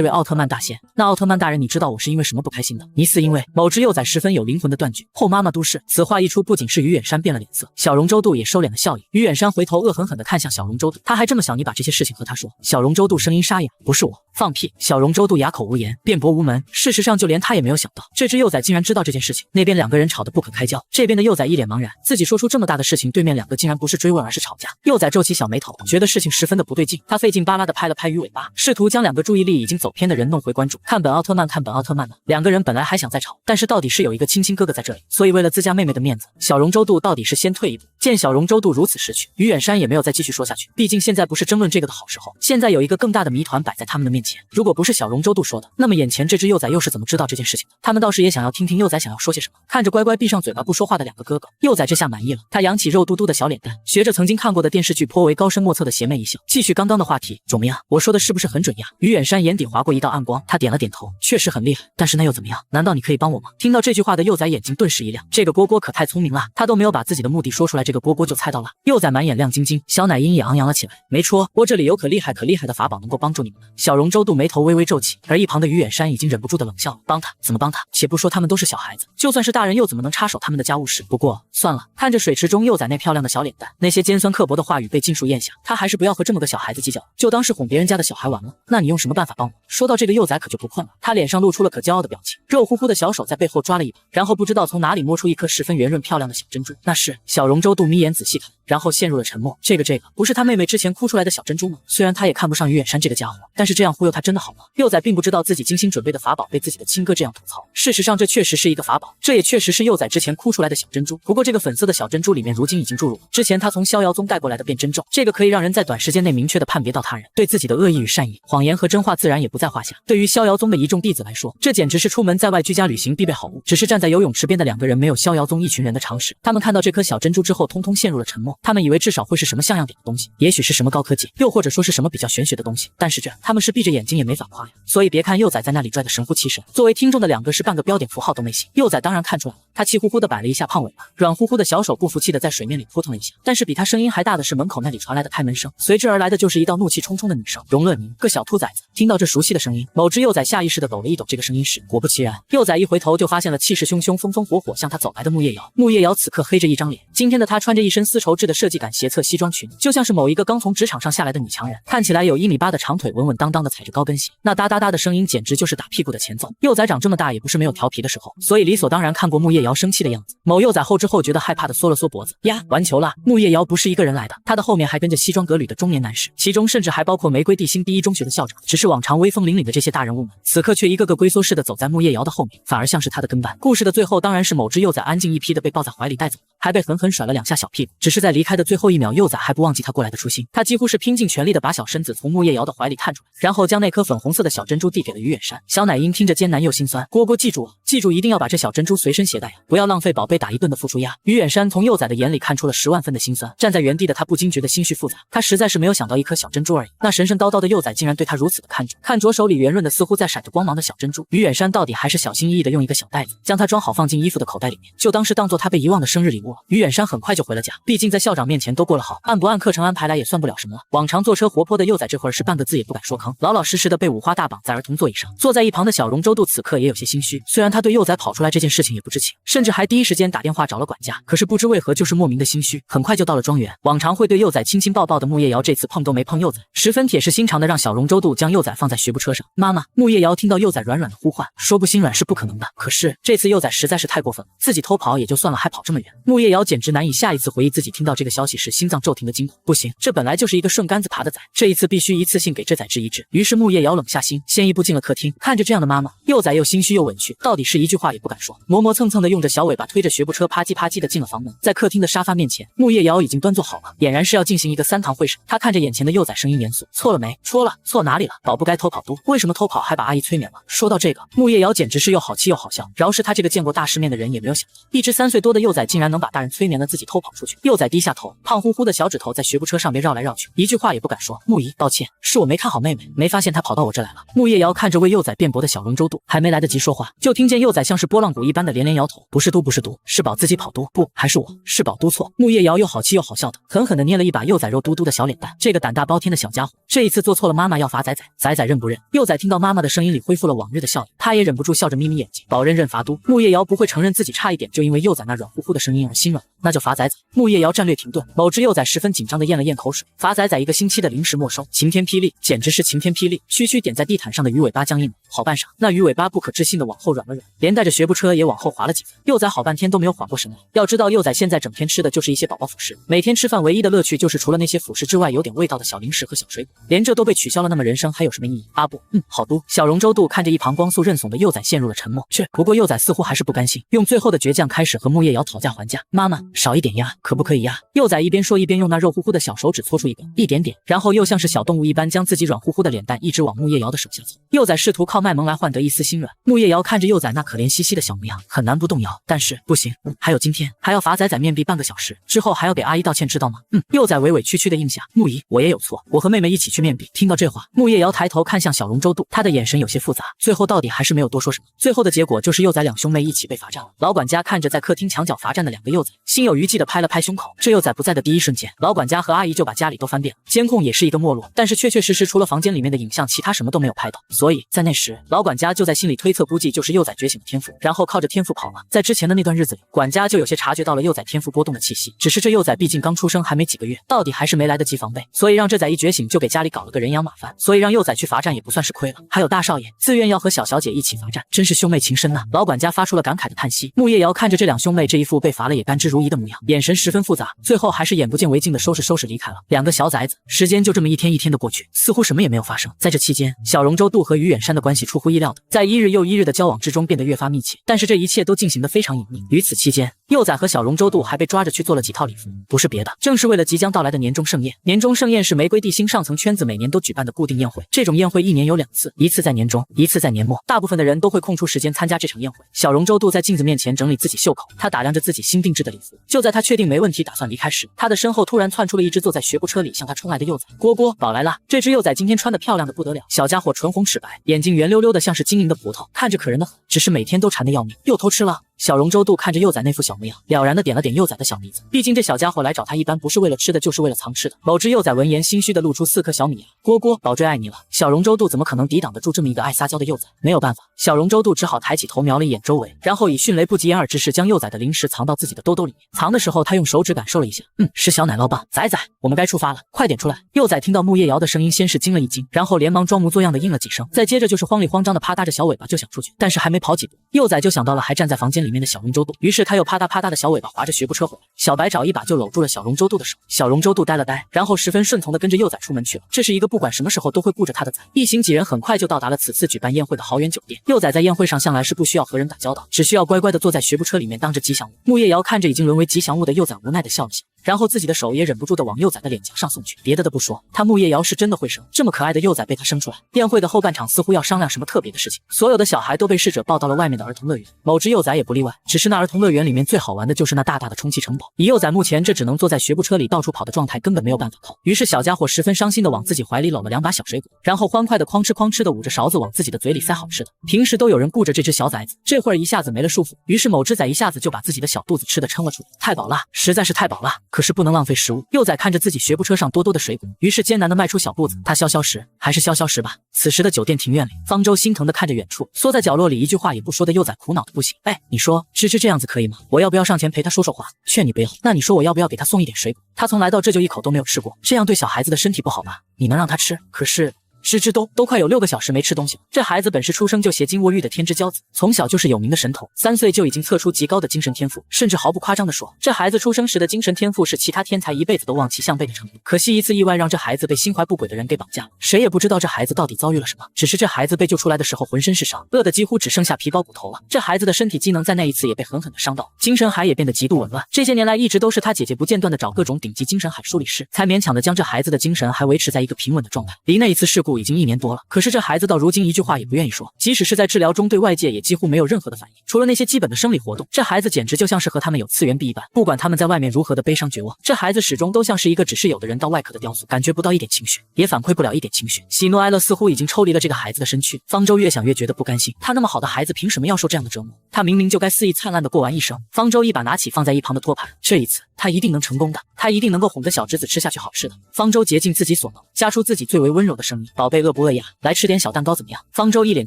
位奥特曼大仙。那奥特曼大人，你知道我是因为什么不开心的？你死因为某只幼崽十分有灵魂的断句后妈妈都是。此话一出，不仅是于远山变了脸色，小龙周度也收敛了笑意。于远山回头恶狠狠地看向小龙周度，他还这么小，你把这些事情和他说？小龙周度声音沙哑，不是我。放屁！小龙周度哑口无言，辩驳无门。事实上，就连他也没有想到，这只幼崽竟然知道这件事情。那边两个人吵得不可开交，这边的幼崽一脸茫然，自己说出这么大的事情，对面两个竟然不是追问，而是吵架。幼崽皱起小眉头，觉得事情十分的不对劲，他费劲巴拉的拍了拍鱼尾巴，试图将两个注意力已经走偏的人弄回关注。看本奥特曼，看本奥特曼呢！两个人本来还想再吵，但是到底是有一个亲亲哥哥在这里，所以为了自家妹妹的面子，小龙周度到底是先退一步。见小龙周度如此识趣，于远山也没有再继续说下去，毕竟现在不是争论这个的好时候。现在有一个更大的谜团摆在他们的面前，如果不是小龙周度说的，那么眼前这只幼崽又是怎么知道这件事情的？他们倒是也想要听听幼崽想要说些什么。看着乖乖闭上嘴巴不说话的两个哥哥，幼崽这下满意了，他扬起肉嘟嘟的小脸蛋，学着曾经看过的电视剧颇为高深莫测的邪魅一笑，继续刚刚的话题，肿么样？我说的是不是很准呀？于远山眼底划过一道暗光，他点了点头，确实很厉害，但是那又怎么样？难道你可以帮我吗？听到这句话的幼崽眼睛顿时一亮，这个蝈蝈可太聪明了，他都没有把自己的目的说出来，这个蝈蝈就猜到了。幼崽满眼亮晶晶，小奶音也昂扬了起来。没错，我这里有可厉害的法宝能够帮助你们。小龙周度眉头微微皱起，而一旁的于远山已经忍不住的冷笑了。帮他？怎么帮他？且不说他们都是小孩子，就算是大人又怎么能插手他们的家务事？不过算了，看着水池中幼崽那漂亮的小脸蛋，那些尖酸刻薄的话语被尽数咽下，他还是不要和这么个小孩子计较，就当是哄别人家的小孩玩了。那你用什么办法帮我？说到这个幼崽可就不困了，他脸上露出了可骄傲的表情，肉乎乎的小手在背后抓了一把，然后不知道从哪里摸出一颗十分圆润漂亮的小珍珠。那是小龙周度眯眼仔细看，然后陷入了沉默。这个不是他妹妹之前哭出来的小珍珠吗？虽然他也看不上于远山这个家伙，但是这样忽悠他真的好吗？幼崽并不知道自己精心准备的法宝被自己的亲哥这样吐槽。事实上这确实是一个法宝，这也确实是幼崽之前哭出来的小珍珠。不过这个粉色的小珍珠里面如今已经注入了之前他从逍遥宗带过来的变真咒，这个可以让人在短时间内明确的判别到他人对自己的恶意与善意，谎言和真话自然也不在话下。对于逍遥宗的一众弟子来说，这简直是出门在外居家旅行必备好物。只是站在游泳池边的两个人没有逍遥宗一群人的常识，他们看到这颗小珍珠之后通通陷入了沉默。他们以为至少会是什么像样点的东西，也许是什么高科技，又或者说是什么比较玄学的东西，但是这他们是闭着眼睛也没法夸呀。所以别看幼崽在那里拽得神乎其神，作为听众的两个是半个标点符号都没信。幼崽当然看出来了，他气呼呼的摆了一下胖尾巴，软乎乎的小手不服气的在水面里扑腾了一下。但是比他声音还大的是门口那里传来的开门声，随之而来的就是一道怒气冲冲的女声：容乐宁，个小兔崽子！听到这熟悉的声音，某只幼崽下意识的抖了一抖这个声音时，果不其然，幼崽一回头就发现了气势汹汹、风风火火向他走来的木叶瑶。木叶瑶此刻黑着一张脸，今天的她穿着一身丝绸制的设计感斜侧西装裙，就像是某一个刚从职场上下来的女强人，看起来有1.8米的长腿，稳稳当当的踩着高跟鞋，那哒哒哒的声音简直就是打屁股的前奏。幼崽长这么大也不是没有调皮的时候，所以理所当然看过木叶瑶生气的样子。某幼崽后知后觉得害怕的缩了缩脖子，呀，完球了！木叶瑶不是一个人来的，他的后面还跟着西装革履的中年男士，其中甚至还包括玫瑰地心第一中学的校长。只是往常威风凛凛的这些大人物们，此刻却一个个龟缩似的走在木叶瑶的后面，反而像是他的跟班。故事的最后当然是某只幼崽安静一批的被抱在怀里带走，还被狠狠甩了2下小屁股。只是在离开的最后1秒，幼崽还不忘记他过来的初心，他几乎是拼尽全力的把小身子从木叶瑶的怀里探出来，然后将那颗粉红色的小珍珠递给了于远山。小奶音听着艰难又心酸，蝈蝈记住记住一定要把这小珍珠随身携带呀，不要浪费宝贝打一顿的付出呀。于远山从幼崽的眼里看出了10万分的心酸，站在原地的他不禁觉得心绪复杂，他实在是没有想到一颗小珍珠而已，那神神叨叨的幼崽竟然对他如此的看重。看着手里圆润的似乎在闪着光芒的小珍珠，于远山到底还是小心翼翼的用一个小袋子将它装好放进衣服的口袋里面，就当是当做他被遗忘的生日礼物了。于远山很快就回了家，毕竟在校长面前都过了好，按不按课程安排来也算不了什么了。往常坐车活泼的幼崽这会儿是半个字也不敢说吭，老老实实的被五花大绑在儿童座椅上。坐在一旁的小龙周度此刻也有些心虚，虽然他对幼崽跑出来这件事情也不知情，甚至还第一时间打电话找了管家，可是不知为何就是莫名的心虚。很快就到了庄园，往常会对幼崽亲亲抱抱的木叶瑶这次碰都没碰幼崽，十分铁石心肠的让小龙周度将幼崽放在学步车上。妈妈！木叶瑶听到幼崽软软的呼唤，说不心软是不可能的，可是这次幼崽实在是太过分了，自己偷跑也就算了，还跑这么远。木叶瑶简直难以下一次回忆自己听到这个消息时心脏骤停的惊恐。不行，这本来就是一个顺杆子爬的崽，这一次必须一次性给这崽治一治。于是木叶瑶冷下心，先一步进了客厅，看着这样的妈妈，幼崽又心虚又委屈，到底是一句话也不敢说，磨磨蹭蹭的用着小尾巴推着学步车啪叽啪叽的进了房门。在客厅的沙发面前，木叶瑶已经端坐好了，俨然是要进行一个3堂会审。他看着眼前的幼崽，声音严肃：“错了没？错了，错哪里了？宝不该偷跑都，为什么偷跑还把阿姨催眠了？”说到这个，木叶瑶简直是又好气又好笑。饶是他这个见过大世面的人也没有想到，一只3岁多的幼崽竟然能把大人催眠了自己偷跑出去。幼崽低下头，胖乎乎的小指头在学步车上边绕来绕去，一句话也不敢说。木姨，抱歉，是我没看好妹妹，没发现她跑到我这来了。木叶瑶看着为幼崽辩驳的小龙舟渡，还没来得及说话，就听见幼崽像是拨浪鼓一般的连连摇头：“不是嘟，不是嘟，是宝自己跑嘟，不，还是我，是宝嘟错。”木叶瑶又好气又好笑的狠狠地捏了一把幼崽肉嘟嘟的小脸蛋，这个胆大包天的小家伙，这一次做错了，妈妈要罚仔仔，仔仔认不认？幼崽听到妈妈的声音里恢复了往日的笑意，他也忍不住笑着眯眯眼睛，宝认罚嘟。木叶瑶不会承认自己差一点就因为幼崽那软乎乎的声音而心软，那就罚仔仔。木叶瑶战略停顿，某只幼崽十分紧张的咽了咽口水，罚仔仔1个星期的零食没收。晴天霹雳，简直是晴天霹雳！区区点在地毯上的鱼尾巴僵硬了，好半晌，那鱼尾巴不可置信的往后软了软，连带着学步车也往后滑了几分。幼崽好半天都没有缓过神来。要知道，幼崽现在整天吃的就是一些宝宝辅食，每天吃饭唯一的乐趣就是除了那些辅食之外有点味道的小零食和小水果，连这都被取消了，那么人生还有什么意义？啊不，好嘟。小龙舟渡看着一旁光速认怂的幼崽陷入了沉默。不过幼崽似乎还是不甘心，用最后的倔强开始和木叶瑶讨价还价：“妈妈，少一点呀，可不可以呀？”幼崽一边说一边用那肉乎乎的小手指搓出一点点，然后又像是小动物一般将自己软乎乎的脸蛋一直往木叶瑶的手下凑。幼崽试图靠卖萌来换得一丝心软。木叶瑶看着幼崽那可怜兮兮的小模样，很难不动摇，但是不行，还有今天还要罚仔仔面壁半个小时，之后还要给阿姨道歉，知道吗？幼崽委委屈屈的应下：“木姨，我也有错，我和妹妹一起去面壁。”听到这话，木叶瑶抬头看向小龙舟渡，他的眼神有些复杂，最后到底还是没有多说什么。最后的结果就是幼崽2兄妹一起被罚站了。老管家看着在客厅墙角罚站的2个幼崽，心有余悸的拍了拍胸口。这幼崽不在的第一瞬间，老管家和阿姨就把家里都翻遍了，监控也是一个没落，但是确确实实除了房间里面的影像，其他什么都没有拍到。所以在那时，老管家就在心里推测，估计就是幼崽觉醒的天赋，然后靠着天赋跑了。在之前的那段日子里，管家就有些察觉到了幼崽天赋波动的气息，只是这幼崽毕竟刚出生还没几个月，到底还是没来得及防备，所以让这崽一觉醒就给家里搞了个人仰马翻，所以让幼崽去罚站也不算是亏了。还有大少爷自愿要和小小姐一起罚站，真是兄妹情深呐！老管家发出了感慨的叹息。木叶瑶看着这2兄妹这一副被罚了也甘之如饴的模样，眼神十分复杂，最后还是眼不见为净的收拾离开了。2个小崽子，时间就这么一天一天的过去，似乎什么也没有发生。在这期间，小龙舟渡和于远山的关系出乎意料的，在一日又一日的交往之中变得越发密切，但是这一切都进行得非常隐秘。于此期间，幼崽和小龙舟渡还被抓着去做了几套礼服，不是别的，正是为了即将到来的年终盛宴。年终盛宴是玫瑰地心上层圈子每年都举办的固定宴会，这种宴会1年有2次，一次在年中，一次在年末，大部分的人都会空出时间参加这场宴会。小龙舟渡在镜子面前整理自己袖口，他打量着自己新定制的礼服。就在他确定没问题打算离开时，他的身后突然窜出了一只坐在学步车里向他冲来的幼崽。蝈蝈，宝来了！这只幼崽今天穿得漂亮的不得了，小家伙唇红齿白，眼睛圆溜溜的像是晶莹的葡萄，看着可人的很，只是每天都馋得要命，又偷吃了。小龙舟渡看着幼崽那副小模样，了然的点了点幼崽的小鼻子，毕竟这小家伙来找他一般不是为了吃的，就是为了藏吃的。某只幼崽闻言心虚的露出4颗小米牙。蝈蝈，宝最爱你了。小龙舟渡怎么可能抵挡得住这么一个爱撒娇的幼崽？没有办法，小龙舟渡只好抬起头瞄了一眼周围，然后以迅雷不及掩耳之势将幼崽的零食藏到自己的兜兜里面。藏的时候他用手指感受了一下，是小奶酪棒。崽崽，我们该出发了，快点出来。幼崽听到木叶瑶的声音，先是惊了一惊，然后连忙装模作样的应了几声，再接着就是慌里慌张的啪嗒着小尾巴就想出去，但是还没跑几步，幼崽就想到了还站在房间里面的小龙舟渡，于是他又啪嗒啪嗒的小尾巴划着学步车回来。小白爪一把就搂住了小龙舟渡的手，小龙舟渡呆了呆，然后十分顺从的跟着幼崽出门去了。这是一个不管什么时候都会顾着他的崽。一行几人很快就到达了此次举办宴会的豪园酒店。幼崽在宴会上向来是不需要和人打交道，只需要乖乖的坐在学步车里面当着吉祥物。木叶瑶看着已经沦为吉祥物的幼崽，无奈的笑了笑，然后自己的手也忍不住的往幼崽的脸颊上送去。别的不说，他木叶瑶是真的会生，这么可爱的幼崽被他生出来。宴会的后半场似乎要商量什么特别的事情，所有的小孩都被侍者抱到了外面的儿童乐园，某只幼崽也不例外。只是那儿童乐园里面最好玩的就是那大大的充气城堡，以幼崽目前这只能坐在学步车里到处跑的状态，根本没有办法靠。于是小家伙十分伤心的往自己怀里搂了2把小水果，然后欢快的哐哧的捂着勺子往自己的嘴里塞好吃的。平时都有人顾着这只小崽子，这会儿一下子没了束缚，于是某只崽一下子就把自己的小肚子吃的撑了出来。太饱了，实在是太饱了，可是不能浪费食物。幼崽看着自己学步车上多多的水果，于是艰难的迈出小步子。他消食，还是消食吧。此时的酒店庭院里，方舟心疼的看着远处缩在角落里一句话也不说的幼崽，苦恼的不行。你说芝芝这样子可以吗？我要不要上前陪他说说话？劝你不要。那你说我要不要给他送一点水果？他从来到这就一口都没有吃过，这样对小孩子的身体不好吧？你能让他吃？可是吱吱都快有6个小时没吃东西了。这孩子本是出生就邪精卧玉的天之骄子，从小就是有名的神童，3岁就已经测出极高的精神天赋，甚至毫不夸张地说，这孩子出生时的精神天赋是其他天才一辈子都望其项背的程度。可惜一次意外让这孩子被心怀不轨的人给绑架了，谁也不知道这孩子到底遭遇了什么，只是这孩子被救出来的时候浑身是伤，饿得几乎只剩下皮包骨头了。这孩子的身体机能在那一次也被狠狠地伤到，精神海也变得极度紊乱。这些年来一直都是他姐姐不间断地找各种顶级精神海梳理师，才勉强地将这孩子的精神还维持在一个平稳的状态。离那一次事故已经1年多了，可是这孩子到如今一句话也不愿意说，即使是在治疗中对外界也几乎没有任何的反应，除了那些基本的生理活动，这孩子简直就像是和他们有次元壁一般，不管他们在外面如何的悲伤绝望，这孩子始终都像是一个只是有的人到外壳的雕塑，感觉不到一点情绪，也反馈不了一点情绪，喜怒哀乐似乎已经抽离了这个孩子的身躯。方舟越想越觉得不甘心，他那么好的孩子凭什么要受这样的折磨？他明明就该肆意灿烂的过完一生。方舟一把拿起放在一旁的托盘，这一次他一定能成功的，他一定能够哄着小侄子吃下去好吃的。方舟竭尽自己所能，加出自己最为温柔的声音：“宝贝，饿不饿呀？来吃点小蛋糕怎么样？”方舟一脸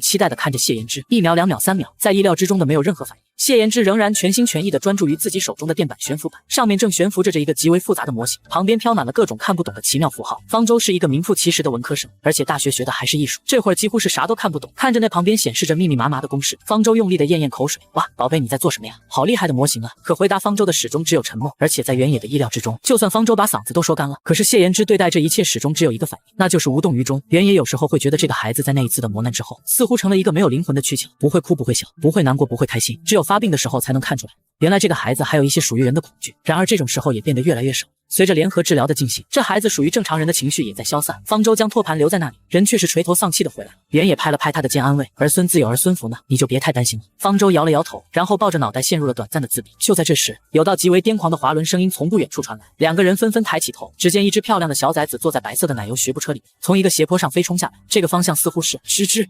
期待地看着谢言之，1秒、2秒、3秒，在意料之中的没有任何反应。谢言之仍然全心全意地专注于自己手中的电板悬浮板，上面正悬浮着一个极为复杂的模型，旁边飘满了各种看不懂的奇妙符号。方舟是一个名副其实的文科生，而且大学学的还是艺术，这会儿几乎是啥都看不懂。看着那旁边显示着密密麻麻的公式，方舟用力地咽口水。哇，宝贝，你在做什么呀？好厉害的模型啊！可回答方舟的始终只有沉默，而且在原野的意料之中。就算方舟把嗓子都说干了，可是谢言之对待这一切始终只有一个反应，那就是无动于衷。原野有时候会觉得这个孩子在那一次的磨难之后，似乎成了一个没有灵魂的躯壳，不会哭不会笑，不会难过不会开心，只有发病的时候才能看出来，原来这个孩子还有一些属于人的恐惧。然而这种时候也变得越来越少。随着联合治疗的进行，这孩子属于正常人的情绪也在消散。方舟将托盘留在那里，人却是垂头丧气的回来了。原野拍了拍他的肩安慰：“儿孙自有儿孙福呢，你就别太担心了。”方舟摇了摇头，然后抱着脑袋陷入了短暂的自闭。就在这时，有道极为癫狂的滑轮声音从不远处传来，两个人纷纷抬起头，只见一只漂亮的小崽子坐在白色的奶油学步车里，从一个斜坡上飞冲下来，这个方向似乎是吱吱。